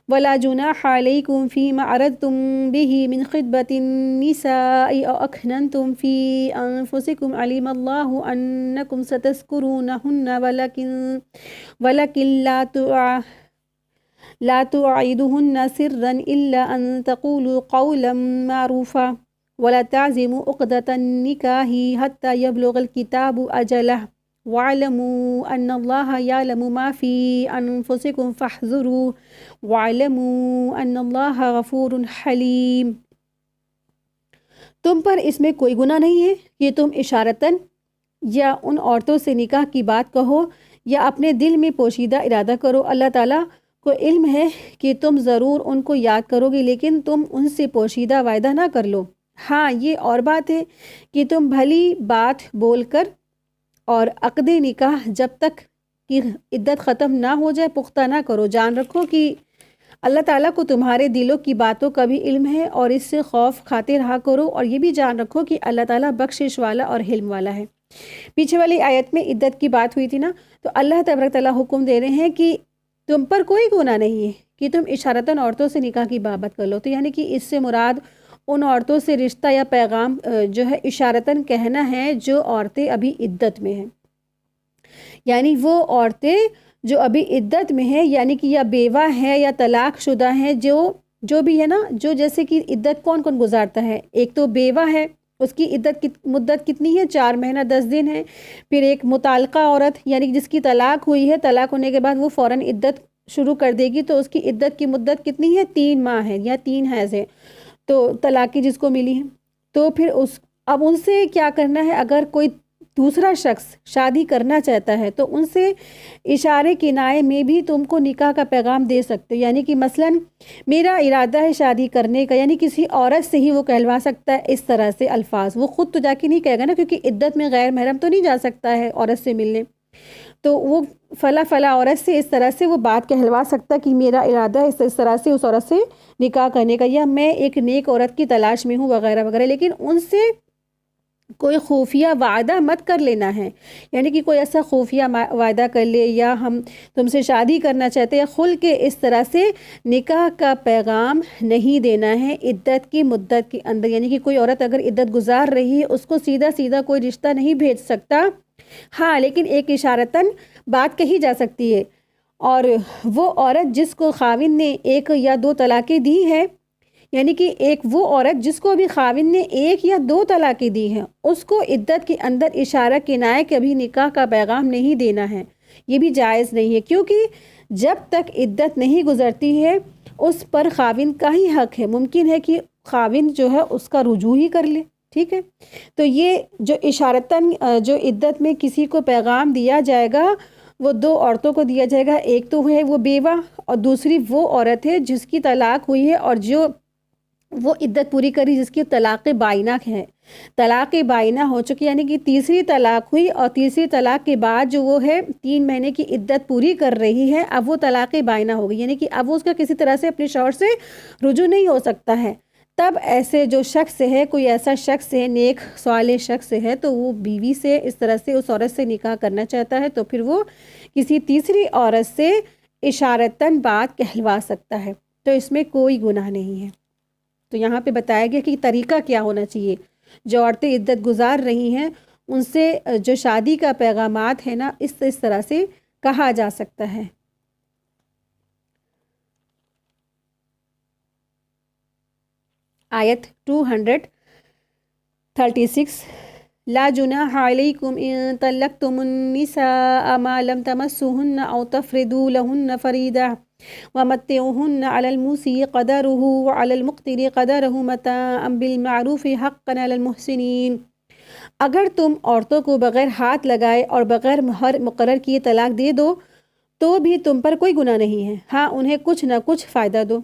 Speaker 1: وَلَا جُنَاحَ عَلَيْكُمْ فِي مَا عَرَضْتُمْ بِهِ مِنْ خِطْبَةِ النِّسَاءِ أَوْ أَكْنَنْتُمْ فِي أَنفُسِكُمْ عَلِمَ اللَّهُ أَنَّكُمْ سَتَذْكُرُونَهُنَّ وَلَكِنْ لا تُوعِدُهُنَّ سِرًّا إِلَّا أَن تَقُولُوا قَوْلًا مَّعْرُوفًا وَلَا تَعْزِمُوا عُقْدَةَ النِّكَاحِ حَتَّى يَبْلُغَ الْكِتَابُ أَجَلَهُ وَاعْلَمُوا أَنَّ اللَّهَ يَعْلَمُ مَا فِي أَنفُسِكُمْ فَاحْذَرُوهُ وَاعْلَمُوا أَنَّ اللَّهَ غَفُورٌ حَلِيمٌ۔ تم پر اس میں کوئی گناہ نہیں ہے کہ تم اشارتاً یا ان عورتوں سے نکاح کی بات کہو یا اپنے دل میں پوشیدہ ارادہ کرو، اللہ تعالیٰ کو علم ہے کہ تم ضرور ان کو یاد کرو گے، لیکن تم ان سے پوشیدہ وعدہ نہ کر لو۔ ہاں، یہ اور بات ہے کہ تم بھلی بات بول کر اور عقد نکاح جب تک کہ عدت ختم نہ ہو جائے پختہ نہ کرو، جان رکھو کہ اللہ تعالیٰ کو تمہارے دلوں کی باتوں کا بھی علم ہے اور اس سے خوف کھاتے رہا کرو، اور یہ بھی جان رکھو کہ اللہ تعالیٰ بخشش والا اور حلم والا ہے۔ پیچھے والی آیت میں عدت کی بات ہوئی تھی نا، تو اللہ تبارک تعالیٰ حکم دے رہے ہیں کہ تم پر کوئی گناہ نہیں ہے کہ تم اشارتاً عورتوں سے نکاح کی بابت کر لو۔ تو یعنی کہ اس سے مراد ان عورتوں سے رشتہ یا پیغام جو ہے اشارتاً کہنا ہے جو عورتیں ابھی عدت میں ہیں، یعنی وہ عورتیں جو ابھی عدت میں ہیں، یعنی کہ یا بیوہ ہے یا طلاق شدہ ہیں، جو بھی ہے نا، جو جیسے کہ عدت کون کون گزارتا ہے، ایک تو بیوہ ہے، اس کی عدت کی مدت کتنی ہے؟ 4 مہینہ 10 دن ہے۔ پھر ایک مطلقہ عورت، یعنی جس کی طلاق ہوئی ہے، طلاق ہونے کے بعد وہ فوراً عدت شروع کر دے گی، تو اس کی عدت کی مدت کتنی ہے؟ 3 ماہ ہے یا 3 حیض ہے، تو طلاقی جس کو ملی ہے۔ تو پھر اب ان سے کیا کرنا ہے؟ اگر کوئی دوسرا شخص شادی کرنا چاہتا ہے تو ان سے اشارے کنائے میں بھی تم کو نکاح کا پیغام دے سکتے، یعنی کہ مثلاً میرا ارادہ ہے شادی کرنے کا، یعنی کسی عورت سے ہی وہ کہلوا سکتا ہے اس طرح سے الفاظ، وہ خود تو جا کے نہیں کہے گا نا، کیونکہ عدت میں غیر محرم تو نہیں جا سکتا ہے عورت سے ملنے، تو وہ فلاں عورت سے اس طرح سے وہ بات کہلوا سکتا کہ میرا ارادہ ہے اس طرح سے اس عورت سے نکاح کرنے کا، یا میں ایک نیک عورت کی تلاش میں ہوں وغیرہ وغیرہ۔ لیکن ان سے کوئی خفیہ وعدہ مت کر لینا ہے، یعنی کہ کوئی ایسا خفیہ وعدہ کر لے یا ہم تم سے شادی کرنا چاہتے ہیں خل کے اس طرح سے نکاح کا پیغام نہیں دینا ہے عدت کی مدت کے اندر، یعنی کہ کوئی عورت اگر عدت گزار رہی ہے اس کو سیدھا کوئی رشتہ نہیں بھیج سکتا، ہاں لیکن ایک اشارتاً بات کہی جا سکتی ہے، اور وہ عورت جس کو خاوند نے 1 یا 2 طلاقیں دی ہیں، یعنی کہ ایک وہ عورت جس کو بھی خاوند نے 1 یا 2 طلاقیں دی ہیں، اس کو عدت کے اندر اشارہ کنائے کبھی نکاح کا پیغام نہیں دینا ہے، یہ بھی جائز نہیں ہے، کیونکہ جب تک عدت نہیں گزرتی ہے اس پر خاوند کا ہی حق ہے، ممکن ہے کہ خاوند جو ہے اس کا رجوع ہی کر لے، ٹھیک ہے۔ تو یہ جو اشارتاً جو عدت میں کسی کو پیغام دیا جائے گا وہ 2 عورتوں کو دیا جائے گا، ایک تو ہے وہ بیوہ اور دوسری وہ عورت ہے جس کی طلاق ہوئی ہے اور جو وہ عدت پوری کری جس کی طلاق بائنہ ہے، طلاق بائنہ ہو چکی، یعنی کہ تیسری طلاق ہوئی اور تیسری طلاق کے بعد جو وہ ہے 3 مہینے کی عدت پوری کر رہی ہے، اب وہ طلاق بائنہ ہو گئی، یعنی کہ اب وہ اس کا کسی طرح سے اپنے شوہر سے رجوع نہیں ہو سکتا ہے۔ تب ایسے جو شخص ہے، کوئی ایسا شخص ہے نیک صالح شخص ہے، تو وہ بیوی سے اس طرح سے اس عورت سے نکاح کرنا چاہتا ہے، تو پھر وہ کسی تیسری عورت سے اشارتاً بات کہلوا سکتا ہے، تو اس میں کوئی گناہ نہیں ہے۔ تو یہاں پہ بتایا گیا کہ طریقہ کیا ہونا چاہیے، جو عورتیں عدت گزار رہی ہیں ان سے جو شادی کا پیغامات ہے نا اس طرح سے کہا جا سکتا ہے۔ آیت 236 لا جناح علیکم ان طلقتم النساء ما لم تمسوهن او تفرضوا لهن فریضہ ومتعوهن على الموسع قدره وعلى المقتر قدره متاعا بالمعروف حقا على المحسنین، اگر تم عورتوں کو بغیر ہاتھ لگائے اور بغیر مہر مقرر کیے طلاق دے دو تو بھی تم پر کوئی گناہ نہیں ہے، ہاں انہیں کچھ نہ کچھ فائدہ دو،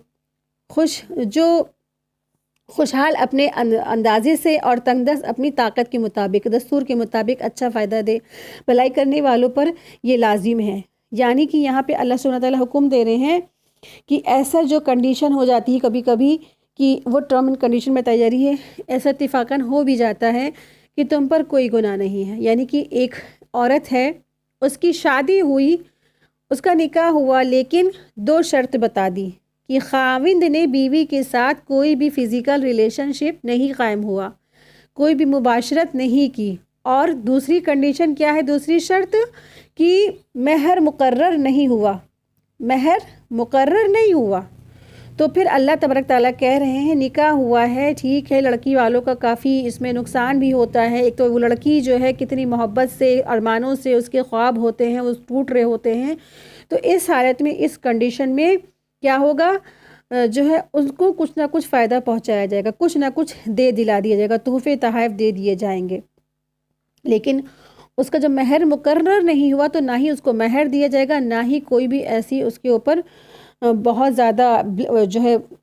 Speaker 1: خوشحال اپنے اندازے سے اور تنگ دست اپنی طاقت کے مطابق دستور کے مطابق اچھا فائدہ دے، بھلائی کرنے والوں پر یہ لازم ہے۔ یعنی کہ یہاں پہ اللہ سبحانہ تعالیٰ حکم دے رہے ہیں کہ ایسا جو کنڈیشن ہو جاتی ہے کبھی کبھی کہ وہ ٹرم اینڈ کنڈیشن بتائی جا رہی ہے، ایسا اتفاقاً ہو بھی جاتا ہے کہ تم پر کوئی گناہ نہیں ہے، یعنی کہ ایک عورت ہے اس کی شادی ہوئی، اس کا نکاح ہوا، لیکن 2 شرط بتا دی کہ خاوند نے بیوی کے ساتھ کوئی بھی فزیکل ریلیشن شپ نہیں قائم ہوا، کوئی بھی مباشرت نہیں کی، اور دوسری کنڈیشن کیا ہے، دوسری شرط کہ مہر مقرر نہیں ہوا، مہر مقرر نہیں ہوا۔ تو پھر اللہ تبارک تعالیٰ کہہ رہے ہیں نکاح ہوا ہے، ٹھیک ہے، لڑکی والوں کا کافی اس میں نقصان بھی ہوتا ہے، ایک تو وہ لڑکی جو ہے کتنی محبت سے ارمانوں سے اس کے خواب ہوتے ہیں وہ ٹوٹ رہے ہوتے ہیں، تو اس حالت میں اس کنڈیشن میں کیا ہوگا، جو ہے اس کو کچھ نہ کچھ فائدہ پہنچایا جائے گا، کچھ نہ کچھ دے دلا دیا جائے گا، تحفے تحائف دے دیے جائیں گے، لیکن اس کا جب مہر مقرر نہیں ہوا تو نہ ہی اس کو مہر دیا جائے گا، نہ ہی کوئی بھی ایسی اس کے اوپر بہت زیادہ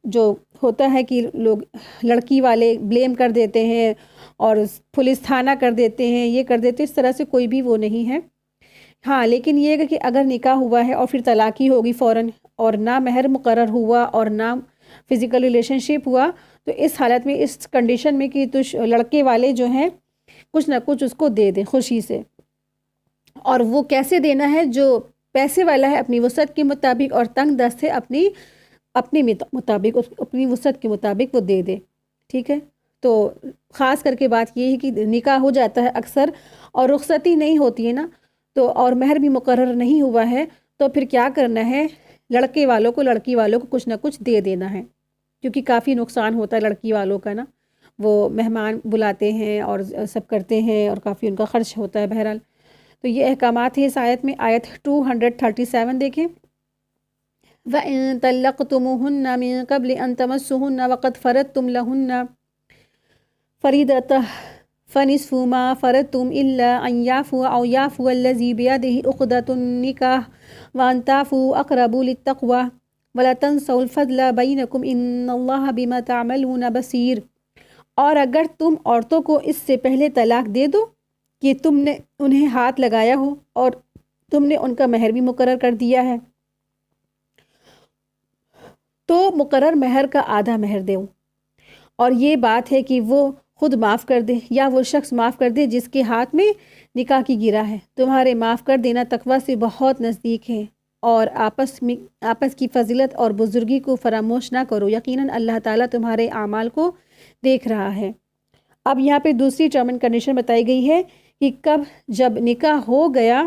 Speaker 1: جو ہوتا ہے کہ لوگ لڑکی والے بلیم کر دیتے ہیں اور پولیس تھانہ کر دیتے ہیں، یہ کر دیتے، اس طرح سے کوئی بھی وہ نہیں ہے۔ ہاں لیکن یہ ہے کہ اگر نکاح ہوا ہے اور پھر طلاق ہی ہوگی فوراً اور نہ مہر مقرر ہوا اور نہ فزیکل ریلیشن شپ ہوا، تو اس حالت میں، اس کنڈیشن میں کہ لڑکے والے جو ہیں کچھ نہ کچھ اس کو دے دیں خوشی سے. اور وہ کیسے دینا ہے؟ جو پیسے والا ہے اپنی وسعت کے مطابق، اور تنگ دست ہے اپنی مطابق، اپنی وسعت کے مطابق وہ دے دے. ٹھیک ہے؟ تو خاص کر کے بات یہ ہے کہ نکاح ہو جاتا ہے اکثر اور رخصتی نہیں ہوتی ہے نا، تو اور مہر بھی مقرر نہیں ہوا ہے، تو پھر کیا کرنا ہے؟ لڑکے والوں کو، لڑکی والوں کو کچھ نہ کچھ دے دینا ہے، کیونکہ کافی نقصان ہوتا ہے لڑکی والوں کا نا. وہ مہمان بلاتے ہیں اور سب کرتے ہیں اور کافی ان کا خرچ ہوتا ہے. بہرحال تو یہ احکامات ہیں اس آیت میں. آیت 237 دیکھیں. وَإِن طَلَّقْتُمُوهُنَّ مِن قَبْلِ أَن تَمَسُّوهُنَّ وَقَدْ فَرَضْتُمْ لَهُنَّ فَرِيضَةً فَنِصْفُ مَا فَرَضْتُمْ إِلَّا أَن يَعْفُوَ أَوْ يَعْفُوَ الَّذِي بِيَدِهِ عُقْدَةُ النِّكَاحِ وَأَن تَعْفُوا أَقْرَبُ لِلتَّقْوَى وَلَا تَنسَوُا الْفَضْلَ بَيْنَكُمْ إِنَّ اللَّهَ بِمَا تَعْمَلُونَ بَصِيرٌ. اور اگر تم عورتوں کو اس سے پہلے طلاق دے دو کہ تم نے انہیں ہاتھ لگایا ہو اور تم نے ان کا مہر بھی مقرر کر دیا ہے، تو مقرر مہر کا آدھا مہر دو. اور یہ بات ہے کہ وہ خود معاف کر دے یا وہ شخص معاف کر دے جس کے ہاتھ میں نکاح کی گرہ ہے. تمہارے معاف کر دینا تقویٰ سے بہت نزدیک ہے. اور آپس کی فضیلت اور بزرگی کو فراموش نہ کرو، یقیناً اللہ تعالیٰ تمہارے اعمال کو دیکھ رہا ہے. اب یہاں پہ دوسری ٹرم اینڈ کنڈیشن بتائی گئی ہے کہ جب نکاح ہو گیا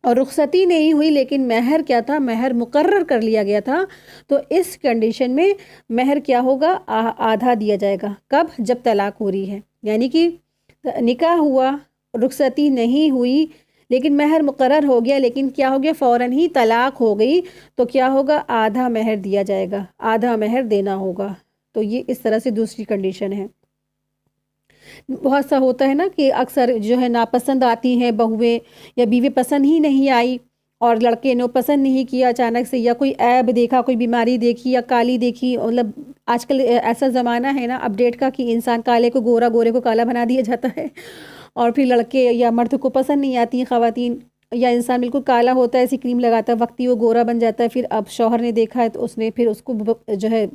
Speaker 1: اور رخصتی نہیں ہوئی لیکن مہر کیا تھا؟ مہر مقرر کر لیا گیا تھا، تو اس کنڈیشن میں مہر کیا ہوگا؟ آدھا دیا جائے گا. کب؟ جب طلاق ہو رہی ہے. یعنی کہ نکاح ہوا، رخصتی نہیں ہوئی لیکن مہر مقرر ہو گیا، لیکن کیا ہو گیا؟ فوراً ہی طلاق ہو گئی، تو کیا ہوگا؟ آدھا مہر دیا جائے گا، آدھا مہر دینا ہوگا. تو یہ اس طرح سے دوسری کنڈیشن ہے. بہت سا ہوتا ہے نا کہ اکثر جو ہے ناپسند آتی ہیں بہویں یا بیوی پسند ہی نہیں آئی اور لڑکے نے پسند نہیں کیا اچانک سے، یا کوئی عیب دیکھا، کوئی بیماری دیکھی یا کالی دیکھی. مطلب آج کل ایسا زمانہ ہے نا اپڈیٹ کا کہ انسان کالے کو گورا، گورے کو کالا بنا دیا جاتا ہے، اور پھر لڑکے یا مرد کو پسند نہیں آتی ہیں خواتین، یا انسان بالکل کالا ہوتا ہے، ایسی کریم لگاتا ہے، وقتی وہ گورا بن جاتا ہے. پھر اب شوہر نے دیکھا ہے تو اس نے پھر اس کو جو ہے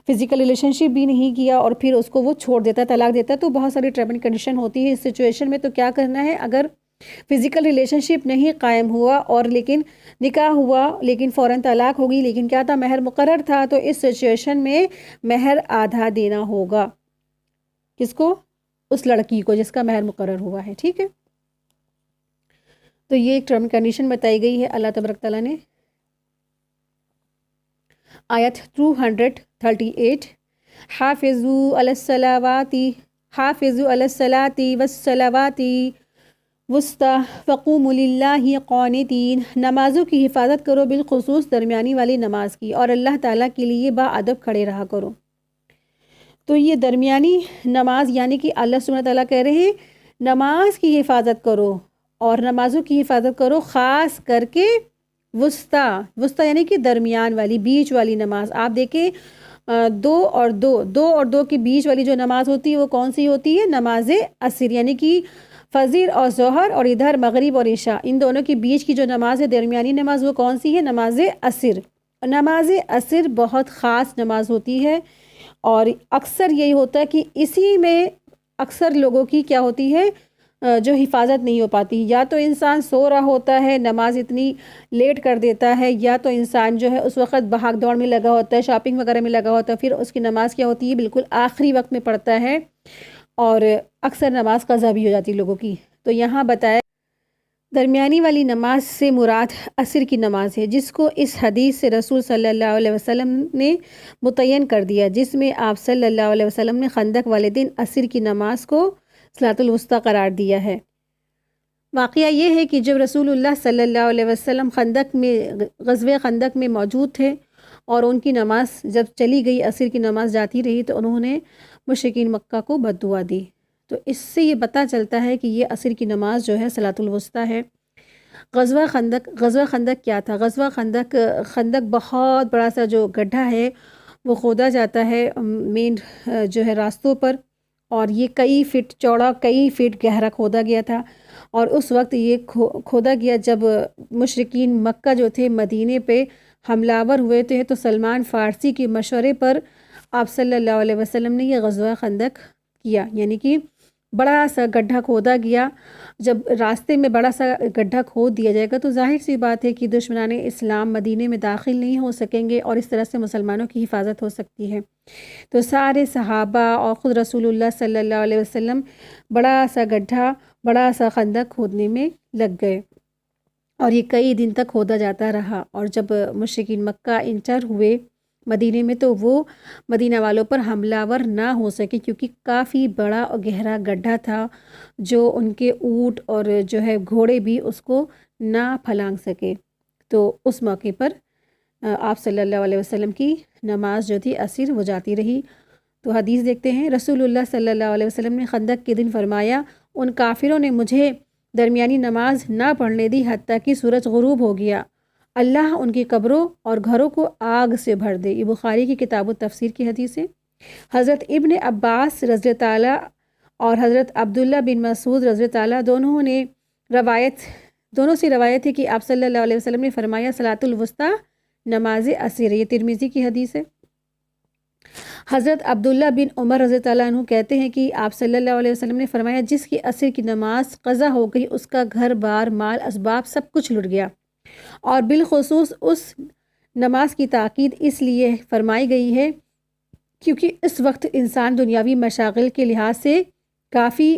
Speaker 1: فزیکل ریلیشن شپ بھی نہیں کیا اور پھر اس کو وہ چھوڑ دیتا ہے، طلاق دیتا ہے. تو بہت ساری ٹرم اینڈ کنڈیشن ہوتی ہے اس سچویشن میں. تو کیا کرنا ہے؟ اگر فزیکل ریلیشن شپ نہیں قائم ہوا اور لیکن نکاح ہوا لیکن فوراً طلاق ہوگی، لیکن کیا تھا؟ مہر مقرر تھا، تو اس سچویشن میں مہر آدھا دینا ہوگا. کس کو؟ اس لڑکی کو جس کا مہر مقرر ہوا ہے. ٹھیک ہے؟ تو یہ ایک ٹرم کنڈیشن بتائی گئی ہے اللہ تبارک تعالیٰ نے. آیت 238. حافظوا علی الصلوات والصلوات وسطی وقوموا للہ قانتین. نمازوں کی حفاظت کرو، بالخصوص درمیانی والی نماز کی، اور اللہ تعالیٰ کے لیے باادب کھڑے رہا کرو. تو یہ درمیانی نماز یعنی کہ اللہ سبحانہ تعالیٰ کہہ رہے ہیں نماز کی حفاظت کرو، اور نمازوں کی حفاظت کرو خاص کر کے وسطی یعنی کہ درمیان والی، بیچ والی نماز. آپ دیکھیں دو اور دو کے بیچ والی جو نماز ہوتی ہے وہ کون سی ہوتی ہے؟ نماز عصر، یعنی کہ فجر اور ظہر، اور ادھر مغرب اور عشاء، ان دونوں کے بیچ کی جو نماز ہے درمیانی نماز وہ کون سی ہے؟ نماز عصر. نماز عصر بہت خاص نماز ہوتی ہے، اور اکثر یہی ہوتا ہے کہ اسی میں اکثر لوگوں کی کیا ہوتی ہے؟ جو حفاظت نہیں ہو پاتی. یا تو انسان سو رہا ہوتا ہے، نماز اتنی لیٹ کر دیتا ہے، یا تو انسان جو ہے اس وقت بھاگ دوڑ میں لگا ہوتا ہے، شاپنگ وغیرہ میں لگا ہوتا ہے، پھر اس کی نماز کیا ہوتی ہے؟ بالکل آخری وقت میں پڑھتا ہے، اور اکثر نماز قضا بھی ہو جاتی ہے لوگوں کی. تو یہاں بتایا درمیانی والی نماز سے مراد عصر کی نماز ہے، جس کو اس حدیث سے رسول صلی اللہ علیہ وسلم نے متعین کر دیا، جس میں آپ صلی اللہ علیہ وسلم نے خندق والے دن عصر کی نماز کو صلاۃ الوسطیٰ قرار دیا ہے. واقعہ یہ ہے کہ جب رسول اللہ صلی اللہ علیہ وسلم غزوہ خندق میں موجود تھے اور ان کی نماز جب چلی گئی، عصر کی نماز جاتی رہی، تو انہوں نے مشرکین مکہ کو بد دعا دی. تو اس سے یہ پتہ چلتا ہے کہ یہ عصر کی نماز جو ہے صلاۃ الوسطیٰ ہے. غزوہ خندق کیا تھا؟ غزوہ خندق بہت بڑا سا جو گڈھا ہے وہ کھودا جاتا ہے مین جو ہے راستوں پر، اور یہ کئی فٹ چوڑا، کئی فٹ گہرا کھودا گیا تھا، اور اس وقت یہ کھودا گیا جب مشرکین مکہ جو تھے مدینے پہ حملہ آور ہوئے تھے، تو سلمان فارسی کے مشورے پر آپ صلی اللہ علیہ وسلم نے یہ غزوہ خندق کیا، یعنی کہ بڑا سا گڈھا کھودا گیا۔ جب راستے میں بڑا سا گڈھا کھود دیا جائے گا تو ظاہر سی بات ہے کہ دشمنان اسلام مدینے میں داخل نہیں ہو سکیں گے اور اس طرح سے مسلمانوں کی حفاظت ہو سکتی ہے۔ تو سارے صحابہ اور خود رسول اللہ صلی اللہ علیہ وسلم بڑا سا گڈھا، بڑا سا خندق کھودنے میں لگ گئے، اور یہ کئی دن تک کھودا جاتا رہا۔ اور جب مشرکین مکہ انٹر ہوئے مدینے میں تو وہ مدینہ والوں پر حملہ آور نہ ہو سکے، کیونکہ کافی بڑا اور گہرا گڈھا تھا جو ان کے اونٹ اور جو ہے گھوڑے بھی اس کو نہ پھلانگ سکے۔ تو اس موقع پر آپ صلی اللہ علیہ وسلم کی نماز جو تھی عصر وہ جاتی رہی۔ تو حدیث دیکھتے ہیں، رسول اللہ صلی اللہ علیہ وسلم نے خندق کے دن فرمایا، ان کافروں نے مجھے درمیانی نماز نہ پڑھنے دی حتیٰ کہ سورج غروب ہو گیا۔ اللہ ان کی قبروں اور گھروں کو آگ سے بھر دے۔ یہ بخاری کی کتاب التفسیر کی حدیث ہے۔ حضرت ابن عباس رضی اللہ تعالیٰ اور حضرت عبداللہ بن مسعود رضی اللہ تعالیٰ دونوں سے روایت ہے کہ آپ صلی اللہ علیہ وسلم نے فرمایا، صلاۃ الوسطیٰ نماز عصر۔ یہ ترمذی کی حدیث ہے۔ حضرت عبداللہ بن عمر رضی اللہ عنہ کہتے ہیں کہ آپ صلی اللہ علیہ وسلم نے فرمایا، جس کی عصر کی نماز قضا ہو گئی اس کا گھر بار مال اسباب سب کچھ لٹ گیا۔ اور بالخصوص اس نماز کی تاکید اس لیے فرمائی گئی ہے کیونکہ اس وقت انسان دنیاوی مشاغل کے لحاظ سے کافی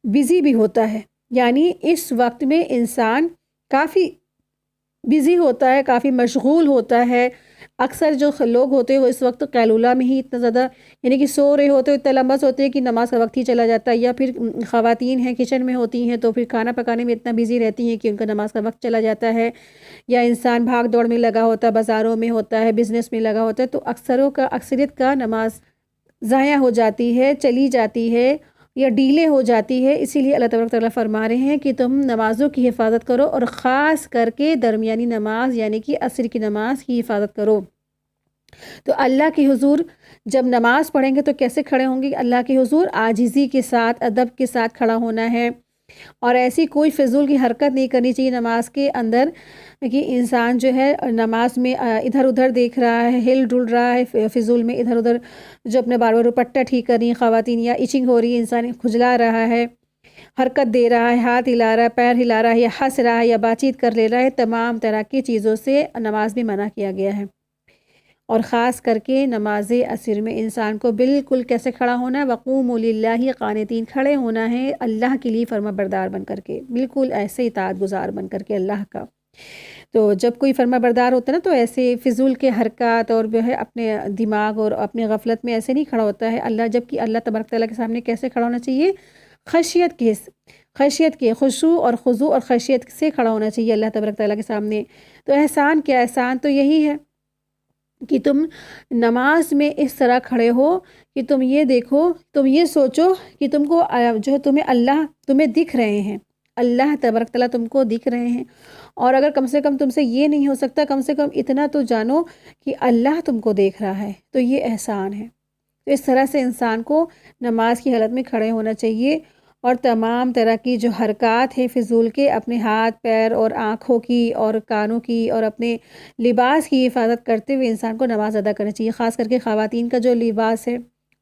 Speaker 1: بزی بھی ہوتا ہے، یعنی اس وقت میں انسان کافی بزی ہوتا ہے، کافی مشغول ہوتا ہے۔ اکثر جو لوگ ہوتے ہیں وہ اس وقت قیلولہ میں ہی اتنا زیادہ یعنی کہ سو رہے ہوتے ہیں، اتنا لمبا ہوتے ہیں کہ نماز کا وقت ہی چلا جاتا ہے، یا پھر خواتین ہیں کچن میں ہوتی ہیں تو پھر کھانا پکانے میں اتنا بزی رہتی ہیں کہ ان کا نماز کا وقت چلا جاتا ہے، یا انسان بھاگ دوڑ میں لگا ہوتا ہے، بازاروں میں ہوتا ہے، بزنس میں لگا ہوتا ہے، تو اکثریت کا نماز ضائع ہو جاتی ہے، چلی جاتی ہے یا ڈیلے ہو جاتی ہے۔ اسی لیے اللہ تبارک تعالیٰ فرما رہے ہیں کہ تم نمازوں کی حفاظت کرو، اور خاص کر کے درمیانی نماز یعنی کہ عصر کی نماز کی حفاظت کرو۔ تو اللہ کے حضور جب نماز پڑھیں گے تو کیسے کھڑے ہوں گے؟ اللہ کے حضور عاجزی کے ساتھ، ادب کے ساتھ کھڑا ہونا ہے، اور ایسی کوئی فضول کی حرکت نہیں کرنی چاہیے نماز کے اندر کہ انسان جو ہے نماز میں ادھر ادھر دیکھ رہا ہے، ہل ڈل رہا ہے فضول میں، ادھر ادھر جو اپنے بار بار دوپٹہ ٹھیک کر رہی ہیں خواتین، یا ایچنگ ہو رہی ہے، انسان کھجلا رہا ہے، حرکت دے رہا ہے، ہاتھ ہلا رہا ہے، پیر ہلا رہا ہے، یا ہنس رہا ہے، یا بات چیت کر لے رہا ہے، تمام طرح کی چیزوں سے نماز میں منع کیا گیا ہے۔ اور خاص کر کے نماز عصر میں انسان کو بالکل کیسے کھڑا ہونا ہے؟ وقوموا للہ قانتین، کھڑے ہونا ہے اللہ کے لیے فرما بردار بن کر کے، بالکل ایسے اطاعت گزار بن کر کے اللہ کا۔ تو جب کوئی فرما بردار ہوتا ہے نا تو ایسے فضول کے حرکات اور جو ہے اپنے دماغ اور اپنے غفلت میں ایسے نہیں کھڑا ہوتا ہے اللہ، جبکہ اللہ تبارک تعالیٰ کے سامنے کیسے کھڑا ہونا چاہیے؟ خشیت کے خشوع اور خضوع اور خشیت سے کھڑا ہونا چاہیے اللہ تبارک تعالیٰ کے سامنے۔ تو احسان کیا؟ احسان تو یہی ہے کہ تم نماز میں اس طرح کھڑے ہو کہ تم یہ دیکھو، تم یہ سوچو کہ تم کو جو ہے تمہیں دکھ رہے ہیں، اللہ تبارک تعالیٰ تم کو دکھ رہے ہیں، اور اگر کم سے کم تم سے یہ نہیں ہو سکتا، کم سے کم اتنا تو جانو کہ اللہ تم کو دیکھ رہا ہے، تو یہ احسان ہے۔ تو اس طرح سے انسان کو نماز کی حالت میں کھڑے ہونا چاہیے، اور تمام طرح کی جو حرکات ہیں فضول کے، اپنے ہاتھ پیر اور آنکھوں کی اور کانوں کی اور اپنے لباس کی حفاظت کرتے ہوئے انسان کو نماز ادا کرنی چاہیے۔ خاص کر کے خواتین کا جو لباس ہے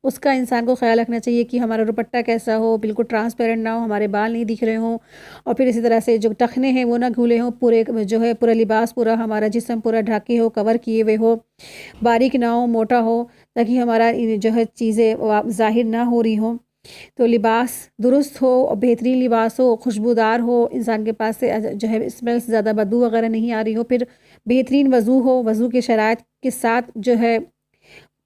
Speaker 1: اس کا انسان کو خیال رکھنا چاہیے کہ ہمارا دوپٹہ کیسا ہو، بالکل ٹرانسپیرنٹ نہ ہو، ہمارے بال نہیں دکھ رہے ہوں، اور پھر اسی طرح سے جو ٹخنے ہیں وہ نہ کھلے ہوں، پورا لباس پورا ہمارا جسم پورا ڈھاکے ہو، کور کیے ہوئے ہو، باریک نہ ہو، موٹا ہو، تاکہ ہمارا جو ہے چیزیں ظاہر نہ ہو رہی ہوں۔ تو لباس درست ہو، بہترین لباس ہو، خوشبودار ہو، انسان کے پاس سے جو ہے اسمیل سے زیادہ بدبو وغیرہ نہیں آ رہی ہو، پھر بہترین وضو ہو، وضو کے شرائط کے ساتھ جو ہے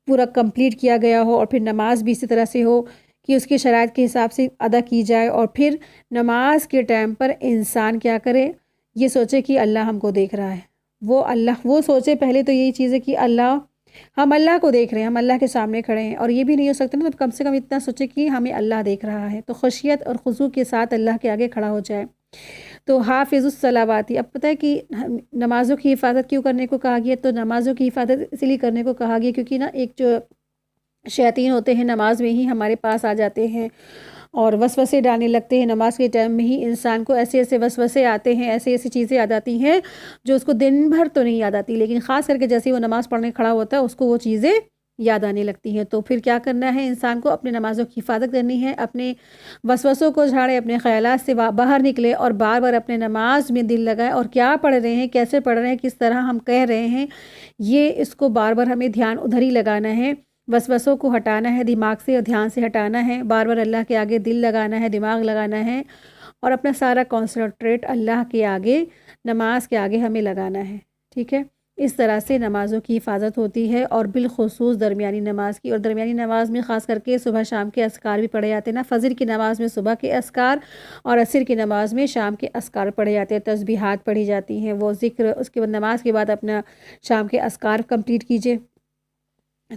Speaker 1: پورا کمپلیٹ کیا گیا ہو، اور پھر نماز بھی اسی طرح سے ہو کہ اس کے شرائط کے حساب سے ادا کی جائے، اور پھر نماز کے ٹائم پر انسان کیا کرے؟ یہ سوچے کہ اللہ ہم کو دیکھ رہا ہے، وہ سوچے پہلے تو یہی چیز ہے کہ ہم اللہ کو دیکھ رہے ہیں، ہم اللہ کے سامنے کھڑے ہیں، اور یہ بھی نہیں ہو سکتا نا تو کم سے کم اتنا سوچے کہ ہمیں اللہ دیکھ رہا ہے، تو خشیت اور خضوع کے ساتھ اللہ کے آگے کھڑا ہو جائے۔ تو حافظ الصلاوات، اب پتہ ہے کہ نمازوں کی حفاظت کیوں کرنے کو کہا گیا؟ تو نمازوں کی حفاظت اس لیے کرنے کو کہا گیا کیونکہ نا ایک جو شیاطین ہوتے ہیں نماز میں ہی ہمارے پاس آ جاتے ہیں، اور وسوسے ڈالنے لگتے ہیں۔ نماز کے ٹائم میں ہی انسان کو ایسے ایسے وسوسے آتے ہیں، ایسے ایسی چیزیں یاد آتی ہیں جو اس کو دن بھر تو نہیں یاد آتی، لیکن خاص کر کے جیسے وہ نماز پڑھنے کھڑا ہوتا ہے اس کو وہ چیزیں یاد آنے لگتی ہیں۔ تو پھر کیا کرنا ہے انسان کو؟ اپنے نمازوں کی حفاظت کرنی ہے، اپنے وسوسوں کو جھاڑے، اپنے خیالات سے باہر نکلے اور بار بار اپنے نماز میں دل لگائے، اور کیا پڑھ رہے ہیں، کیسے پڑھ رہے ہیں، کس طرح ہم کہہ رہے ہیں، یہ اس کو بار بار ہمیں دھیان ادھر ہی لگانا ہے۔ وسوسوں کو ہٹانا ہے، دماغ سے اور دھیان سے ہٹانا ہے، بار بار اللہ کے آگے دل لگانا ہے، دماغ لگانا ہے، اور اپنا سارا کانسنٹریٹ اللہ کے آگے، نماز کے آگے ہمیں لگانا ہے۔ ٹھیک ہے، اس طرح سے نمازوں کی حفاظت ہوتی ہے، اور بالخصوص درمیانی نماز کی۔ اور درمیانی نماز میں خاص کر کے صبح شام کے اذکار بھی پڑھے جاتے ہیں نا، فجر کی نماز میں صبح کے اذکار اور عصر کی نماز میں شام کے اذکار پڑھے جاتے ہیں، تسبیحات پڑھی جاتی ہیں، وہ ذکر، اس کے بعد نماز کے بعد اپنا شام کے اذکار کمپلیٹ کیجئے۔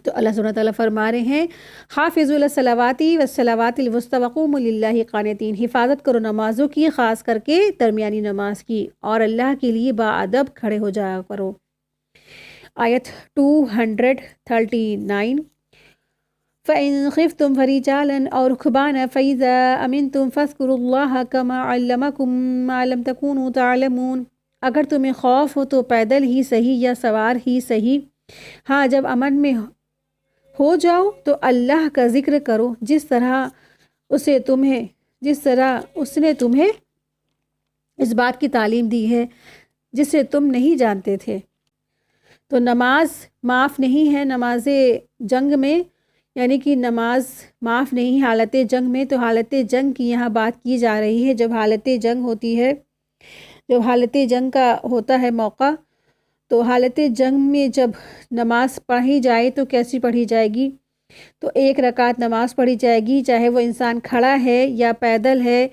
Speaker 1: تو اللہ سبحانہ تعالیٰ فرما رہے ہیں حافظوا علی الصلوات والصلوات الوسطی وقوموا للہ قانتین، حفاظت کرو نمازوں کی، خاص کر کے درمیانی نماز کی، اور اللہ کے لیے باادب کھڑے ہو جایا کرو۔ آیت 239، فَإِنْ خِفْتُمْ فَرِجَالًا أَوْ رُكْبَانًا فَإِذَا أَمِنْتُمْ فَاذْكُرُوا اللَّهَ كَمَا عَلَّمَكُمْ مَا لَمْ تَكُونُوا تَعْلَمُونَ، اگر تمہیں خوف ہو تو پیدل ہی صحیح یا سوار ہی صحیح، ہاں جب امن میں ہو جاؤ تو اللہ کا ذکر کرو جس طرح اس نے تمہیں اس بات کی تعلیم دی ہے جسے تم نہیں جانتے تھے۔ تو نماز معاف نہیں ہے نماز جنگ میں، یعنی کہ نماز معاف نہیں حالت جنگ میں۔ تو حالت جنگ کی یہاں بات کی جا رہی ہے۔ جب حالت جنگ ہوتی ہے، جب حالت جنگ کا ہوتا ہے موقع، تو حالت جنگ میں جب نماز پڑھی جائے تو کیسی پڑھی جائے گی؟ تو 1 رکعت نماز پڑھی جائے گی، چاہے وہ انسان کھڑا ہے یا پیدل ہے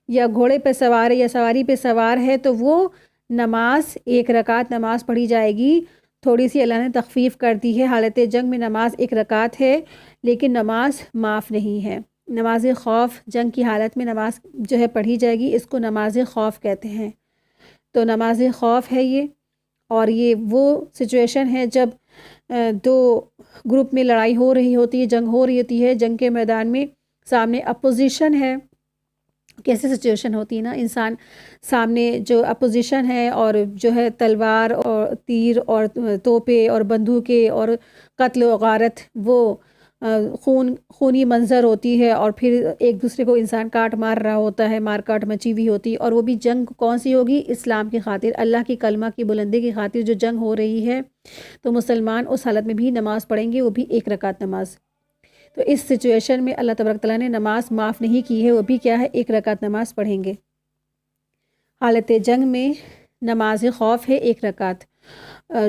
Speaker 1: یا گھوڑے پہ سوار ہے یا سواری پہ سوار ہے، تو وہ نماز 1 رکعت نماز پڑھی جائے گی۔ تھوڑی سی اللہ نے تخفیف کر دی ہے، حالت جنگ میں نماز 1 رکعت ہے، لیکن نماز معاف نہیں ہے۔ نماز خوف، جنگ کی حالت میں نماز جو ہے پڑھی جائے گی، اس کو نماز خوف کہتے ہیں۔ تو نماز خوف ہے یہ، اور یہ وہ سچویشن ہے جب 2 گروپ میں لڑائی ہو رہی ہوتی ہے، جنگ ہو رہی ہوتی ہے، جنگ کے میدان میں سامنے اپوزیشن ہے۔ کیسے سچویشن ہوتی ہے نا، انسان سامنے جو اپوزیشن ہے اور جو ہے تلوار اور تیر اور توپے اور بندوقیں اور قتل و غارت، وہ خونی منظر ہوتی ہے، اور پھر ایک دوسرے کو انسان کاٹ مار رہا ہوتا ہے، مار کاٹ مچی ہوئی ہوتی ہے، اور وہ بھی جنگ کون سی ہوگی؟ اسلام کی خاطر، اللہ کی کلمہ کی بلندی کی خاطر جو جنگ ہو رہی ہے، تو مسلمان اس حالت میں بھی نماز پڑھیں گے، وہ بھی 1 رکعت نماز۔ تو اس سچویشن میں اللہ تبارک تعالیٰ نے نماز معاف نہیں کی ہے، وہ بھی کیا ہے؟ 1 رکعت نماز پڑھیں گے۔ حالت جنگ میں نماز خوف ہے 1 رکعت۔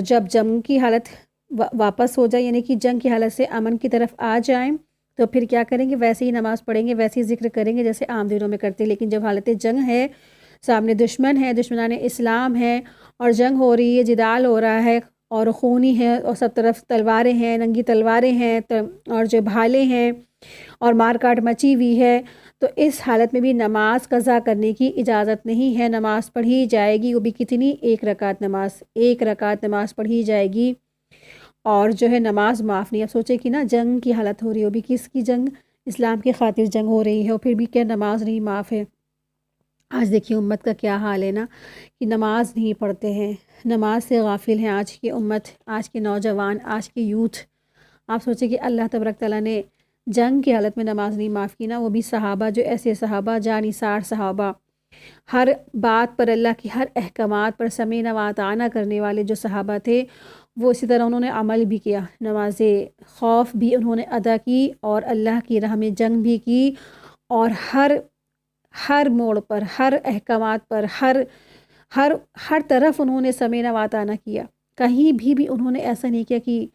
Speaker 1: جب جنگ کی حالت واپس ہو جائے، یعنی کہ جنگ کی حالت سے امن کی طرف آ جائیں، تو پھر کیا کریں گے؟ ویسے ہی نماز پڑھیں گے، ویسے ہی ذکر کریں گے جیسے عام دنوں میں کرتے۔ لیکن جب حالت جنگ ہے، سامنے دشمن ہے، دشمنان اسلام ہے، اور جنگ ہو رہی ہے، جدال ہو رہا ہے، اور خونی ہے، اور سب طرف تلواریں ہیں، ننگی تلواریں ہیں، اور جو بھالے ہیں، اور مار کاٹ مچی ہوئی ہے، تو اس حالت میں بھی نماز قضا کرنے کی اجازت نہیں ہے۔ نماز پڑھی جائے گی، وہ بھی کتنی؟ 1 رکعت نماز، 1 رکعت نماز پڑھی جائے گی، اور جو ہے نماز معاف نہیں۔ اب سوچے کہ نا جنگ کی حالت ہو رہی ہے، وہ بھی کس کی جنگ؟ اسلام کی خاطر جنگ ہو رہی ہے، اور پھر بھی کیا نماز نہیں معاف ہے؟ آج دیکھیے امت کا کیا حال ہے نا، کہ نماز نہیں پڑھتے ہیں، نماز سے غافل ہیں آج کی امت، آج کے نوجوان، آج کے یوتھ۔ آپ سوچیں کہ اللہ تبارک تعالیٰ نے جنگ کی حالت میں نماز نہیں معاف کی نا، وہ بھی صحابہ، جو ایسے صحابہ جانثار صحابہ، ہر بات پر، اللہ کی ہر احکامات پر سمعنا وأطعنا کرنے والے جو صحابہ تھے، وہ اسی طرح انہوں نے عمل بھی کیا، نماز خوف بھی انہوں نے ادا کی، اور اللہ کی راہ میں جنگ بھی کی، اور ہر موڑ پر، ہر احکامات پر، ہر طرف انہوں نے سمعنا وأطعنا کیا۔ کہیں بھی انہوں نے ایسا نہیں کیا کہ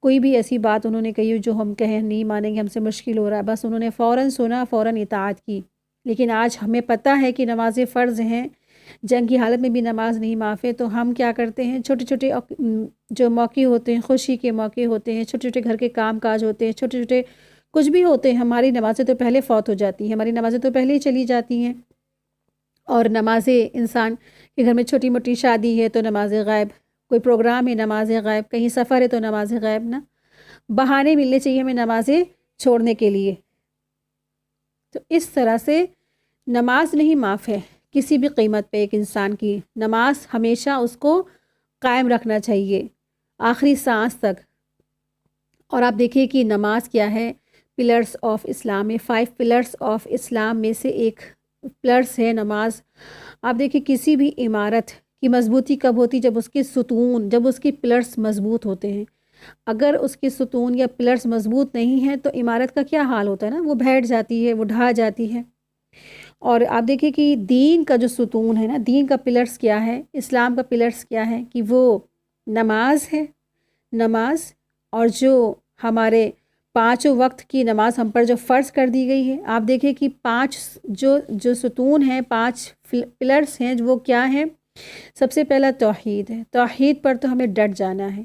Speaker 1: کوئی بھی ایسی بات انہوں نے کہی جو ہم کہیں نہیں مانیں گے، ہم سے مشکل ہو رہا ہے، بس انہوں نے فوراً سنا، فوراً اطاعت کی۔ لیکن آج ہمیں پتہ ہے کہ نمازیں فرض ہیں، جنگ کی حالت میں بھی نماز نہیں معاف ہے، تو ہم کیا کرتے ہیں؟ چھوٹے چھوٹے جو موقع ہوتے ہیں، خوشی کے موقع ہوتے ہیں، چھوٹے چھوٹے گھر کے کام کاج ہوتے ہیں، چھوٹے چھوٹے کچھ بھی ہوتے ہیں، ہماری نمازیں تو پہلے فوت ہو جاتی ہیں، ہماری نمازیں تو پہلے ہی چلی جاتی ہیں۔ اور نمازیں، انسان کے گھر میں چھوٹی موٹی شادی ہے تو نماز غائب، کوئی پروگرام ہے نماز غائب، کہیں سفر ہے تو نماز غائب نا، بہانے ملنے چاہیے ہمیں نمازیں چھوڑنے کے لیے۔ تو اس طرح سے نماز نہیں معاف ہے کسی بھی قیمت پہ ایک انسان کی، نماز ہمیشہ اس کو قائم رکھنا چاہیے آخری سانس تک۔ اور آپ دیکھیے کہ نماز کیا ہے، پلرس آف اسلام میں 5 پلرس آف اسلام میں سے ایک پلرس ہے نماز۔ آپ دیکھیے کسی بھی عمارت کی مضبوطی کب ہوتی؟ جب اس کے ستون، جب اس کی پلرس مضبوط ہوتے ہیں۔ اگر اس کے ستون یا پلرس مضبوط نہیں ہیں تو عمارت کا کیا حال ہوتا ہے نا، وہ بیٹھ جاتی ہے، وہ ڈھا جاتی ہے۔ اور آپ دیکھیے کہ دین کا جو ستون ہے نا، دین کا پلرس کیا ہے، اسلام کا پلرس کیا ہے کہ وہ نماز ہے، نماز۔ اور جو ہمارے 5 وقت کی نماز ہم پر جو فرض کر دی گئی ہے، آپ دیکھیں کہ 5 جو ستون ہیں، 5 پلرس ہیں، وہ کیا ہیں؟ سب سے پہلا توحید ہے، توحید پر تو ہمیں ڈٹ جانا ہے،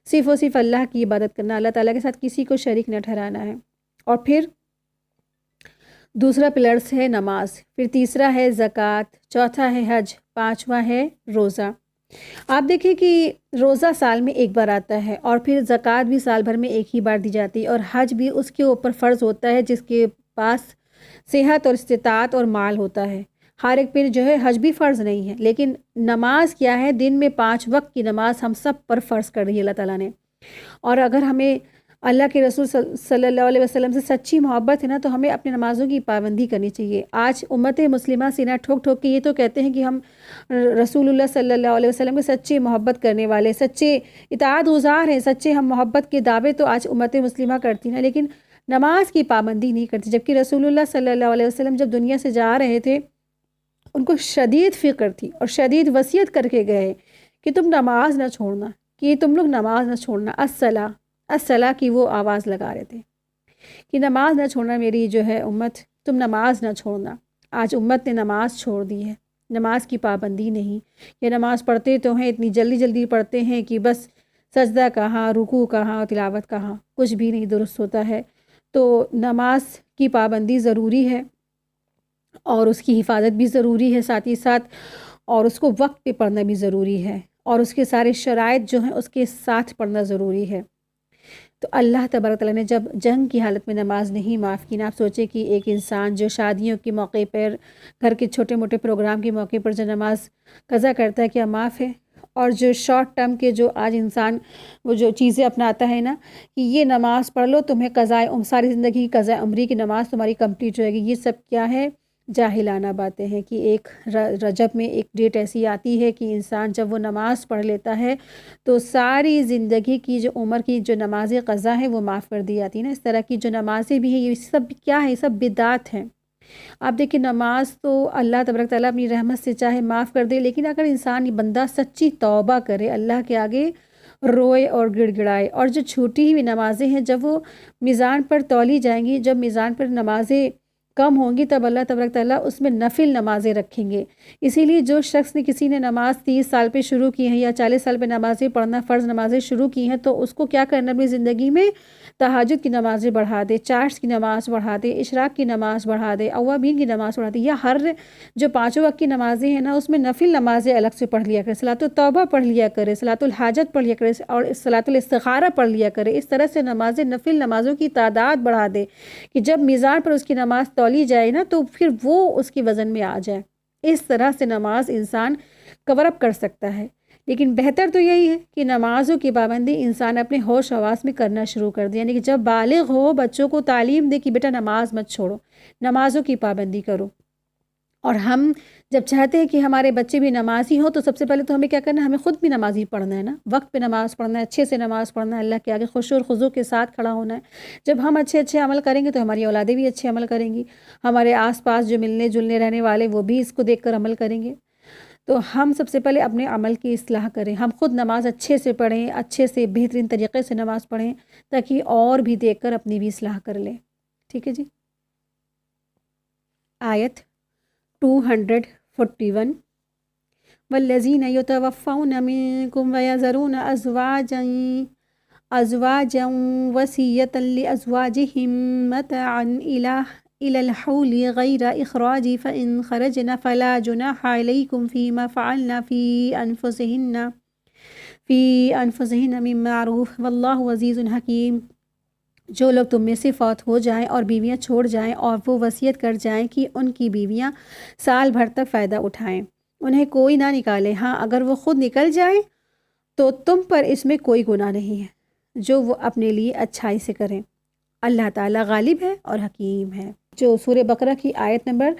Speaker 1: صرف اور صرف اللہ کی عبادت کرنا، اللہ تعالیٰ کے ساتھ کسی کو شریک نہ ٹھہرانا ہے۔ اور پھر دوسرا پلرس ہے نماز، پھر تیسرا ہے زکوٰۃ، چوتھا ہے حج، 5واں ہے روزہ۔ آپ دیکھیں کہ روزہ سال میں ایک بار آتا ہے، اور پھر زکوٰۃ بھی سال بھر میں ایک ہی بار دی جاتی ہے، اور حج بھی اس کے اوپر فرض ہوتا ہے جس کے پاس صحت اور استطاعت اور مال ہوتا ہے۔ ہر ایک پہ جو ہے حج بھی فرض نہیں ہے، لیکن نماز کیا ہے؟ دن میں 5 وقت کی نماز ہم سب پر فرض کر رہی ہے اللہ تعالیٰ نے۔ اور اگر ہمیں اللہ کے رسول صلی اللہ علیہ وسلم سے سچی محبت ہے نا، تو ہمیں اپنی نمازوں کی پابندی کرنی چاہیے۔ آج امت مسلمہ سینہ ٹھوک ٹھوک کے یہ تو کہتے ہیں کہ ہم رسول اللہ صلی اللہ علیہ وسلم کے سچے محبت کرنے والے، سچے اطاعت گزار ہیں، سچے ہم محبت کے دعوے تو آج امت مسلمہ کرتی ہیں، لیکن نماز کی پابندی نہیں کرتی۔ جبکہ رسول اللہ صلی اللہ علیہ وسلم جب دنیا سے جا رہے تھے، ان کو شدید فکر تھی اور شدید وصیت کر کے گئے کہ تم نماز نہ چھوڑنا، کہ تم لوگ نماز نہ چھوڑنا، الصلاۃ الصلاۃ کی وہ آواز لگا رہے تھے کہ نماز نہ چھوڑنا میری جو ہے امت، تم نماز نہ چھوڑنا۔ آج امت نے نماز چھوڑ دی ہے، نماز کی پابندی نہیں۔ یہ نماز پڑھتے تو ہیں، اتنی جلدی جلدی پڑھتے ہیں کہ بس سجدہ کہاں، رکوع کہاں، تلاوت کہاں، کچھ بھی نہیں درست ہوتا ہے۔ تو نماز کی پابندی ضروری ہے، اور اس کی حفاظت بھی ضروری ہے ساتھ ہی ساتھ، اور اس کو وقت پہ پڑھنا بھی ضروری ہے، اور اس کے سارے شرائط جو ہیں اس کے ساتھ پڑھنا ضروری ہے۔ تو اللہ تبارک تعالیٰ نے جب جنگ کی حالت میں نماز نہیں معاف کی نا، آپ سوچیں کہ ایک انسان جو شادیوں کے موقع پر، گھر کے چھوٹے موٹے پروگرام کے موقع پر جو نماز قضا کرتا ہے، کیا معاف ہے؟ اور جو شارٹ ٹرم کے جو آج انسان وہ جو چیزیں اپناتا ہے نا کہ یہ نماز پڑھ لو تمہیں قضائے ساری زندگی کی قضائے عمری کی نماز تمہاری کمپلیٹ ہو جائے گی، یہ سب کیا ہے؟ جاہلانہ باتیں ہیں۔ کہ ایک رجب میں ایک ڈیٹ ایسی آتی ہے کہ انسان جب وہ نماز پڑھ لیتا ہے تو ساری زندگی کی جو عمر کی جو نماز قضا ہے وہ معاف کر دی جاتی ہے نا۔ اس طرح کی جو نمازیں بھی ہیں، یہ سب کیا ہے؟ یہ سب بدعات ہیں۔ آپ دیکھیں نماز تو اللہ تبارک تعالیٰ اپنی رحمت سے چاہے معاف کر دے، لیکن اگر انسان بندہ سچی توبہ کرے، اللہ کے آگے روئے اور گڑ گڑائے، اور جو چھوٹی ہوئی نمازیں ہیں جب وہ میزان پر تولی جائیں گی، جب میزان پر نمازیں کم ہوں گی، تب اللہ تبارک تعالیٰ اس میں نفل نمازیں رکھیں گے۔ اسی لیے جو شخص نے کسی نے نماز 30 سال پہ شروع کی ہیں یا 40 سال پہ نمازیں پڑھنا، فرض نمازیں شروع کی ہیں، تو اس کو کیا کرنا اپنی زندگی میں؟ تہجد کی نمازیں بڑھا دے، چاشت کی نماز بڑھا دے، اشراق کی نماز بڑھا دے، اوابین کی نماز بڑھا دے، یا ہر جو 5 وقت کی نمازیں ہیں نا، اس میں نفل نمازیں الگ سے پڑھ لیا کرے، صلاۃ التوبہ پڑھ لیا کرے، صلاۃ الحاجت پڑھ لیا کرے، اور صلاۃ الاستخارہ پڑھ لیا کرے۔ اس طرح سے نمازیں، نفل نمازوں کی تعداد بڑھا دے کہ جب میزان پر اس کی نماز تولی جائے نا تو پھر وہ اس کی وزن میں آ جائے۔ اس طرح سے نماز انسان کور اپ کر سکتا ہے۔ لیکن بہتر تو یہی ہے کہ نمازوں کی پابندی انسان اپنے ہوش حواس میں کرنا شروع کر دے، یعنی کہ جب بالغ ہو بچوں کو تعلیم دے کہ بیٹا نماز مت چھوڑو، نمازوں کی پابندی کرو۔ اور ہم جب چاہتے ہیں کہ ہمارے بچے بھی نمازی ہوں تو سب سے پہلے تو ہمیں کیا کرنا ہے؟ ہمیں خود بھی نمازی پڑھنا ہے نا، وقت پہ نماز پڑھنا ہے، اچھے سے نماز پڑھنا ہے، اللہ کے آگے خشوع اور خضوع کے ساتھ کھڑا ہونا ہے۔ جب ہم اچھے عمل کریں گے تو ہماری اولادیں بھی اچھے عمل کریں گی، ہمارے آس پاس جو ملنے جلنے رہنے والے وہ بھی اس کو دیکھ کر عمل کریں گے۔ تو ہم سب سے پہلے اپنے عمل کی اصلاح کریں، ہم خود نماز اچھے سے پڑھیں، اچھے سے بہترین طریقے سے نماز پڑھیں، تاکہ اور بھی دیکھ کر اپنی بھی اصلاح کر لیں۔ ٹھیک ہے جی۔ آیت 241 والذین یتوفون منکم ویذرون ازواجا وصیۃ لازواجہم متاعا إلى الحول غير إخراج فإن خرجن فلا جناح عليكم فيما فعلن في أنفسهن من معروف والله عزيز حكيم۔ جو لوگ تم میں سے فوت ہو جائیں اور بیویاں چھوڑ جائیں اور وہ وصیت کر جائیں کہ ان کی بیویاں سال بھر تک فائدہ اٹھائیں، انہیں کوئی نہ نکالے، ہاں اگر وہ خود نکل جائیں تو تم پر اس میں کوئی گناہ نہیں ہے، جو وہ اپنے لیے اچھائی سے کریں۔ اللہ تعالیٰ غالب ہے اور حکیم ہے۔ جو سورہ بقرہ کی آیت نمبر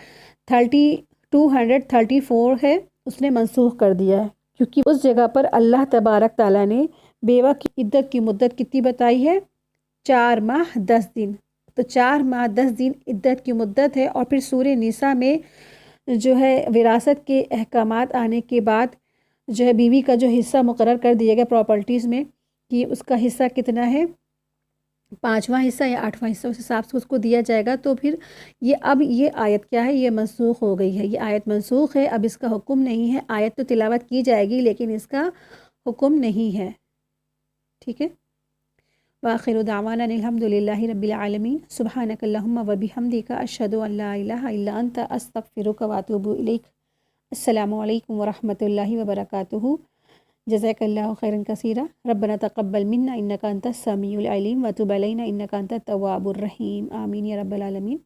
Speaker 1: 234 ہے، اس نے منسوخ کر دیا ہے، کیونکہ اس جگہ پر اللہ تبارک تعالیٰ نے بیوہ کی عدت کی مدت کتنی بتائی ہے؟ 4 ماہ 10 دن۔ تو 4 ماہ 10 دن عدت کی مدت ہے، اور پھر سورہ نساء میں جو ہے وراثت کے احکامات آنے کے بعد جو ہے بیوی کا جو حصہ مقرر کر دیا گیا پراپرٹیز میں کہ اس کا حصہ کتنا ہے، 5واں حصہ یا 8واں حصہ، اس حساب سے اس کو دیا جائے گا۔ تو پھر اب یہ آیت کیا ہے؟ یہ منسوخ ہو گئی ہے، یہ آیت منسوخ ہے، اب اس کا حکم نہیں ہے۔ آیت تو تلاوت کی جائے گی لیکن اس کا حکم نہیں ہے، ٹھیک ہے۔ وآخر دعوانا الحمد للہ رب العالمین، سبحانک اللہم و بحمدک، اشہد ان لا الہ الا انت، استغفرک و اتوب الیک۔ السلام علیکم ورحمۃ اللہ وبرکاتہ۔ جزاک اللہ خیرا کثیرا، ربنا تقبل منا انک انت السمیع العلیم وتب علینا انک انت التواب الرحیم، آمین یا رب العالمین۔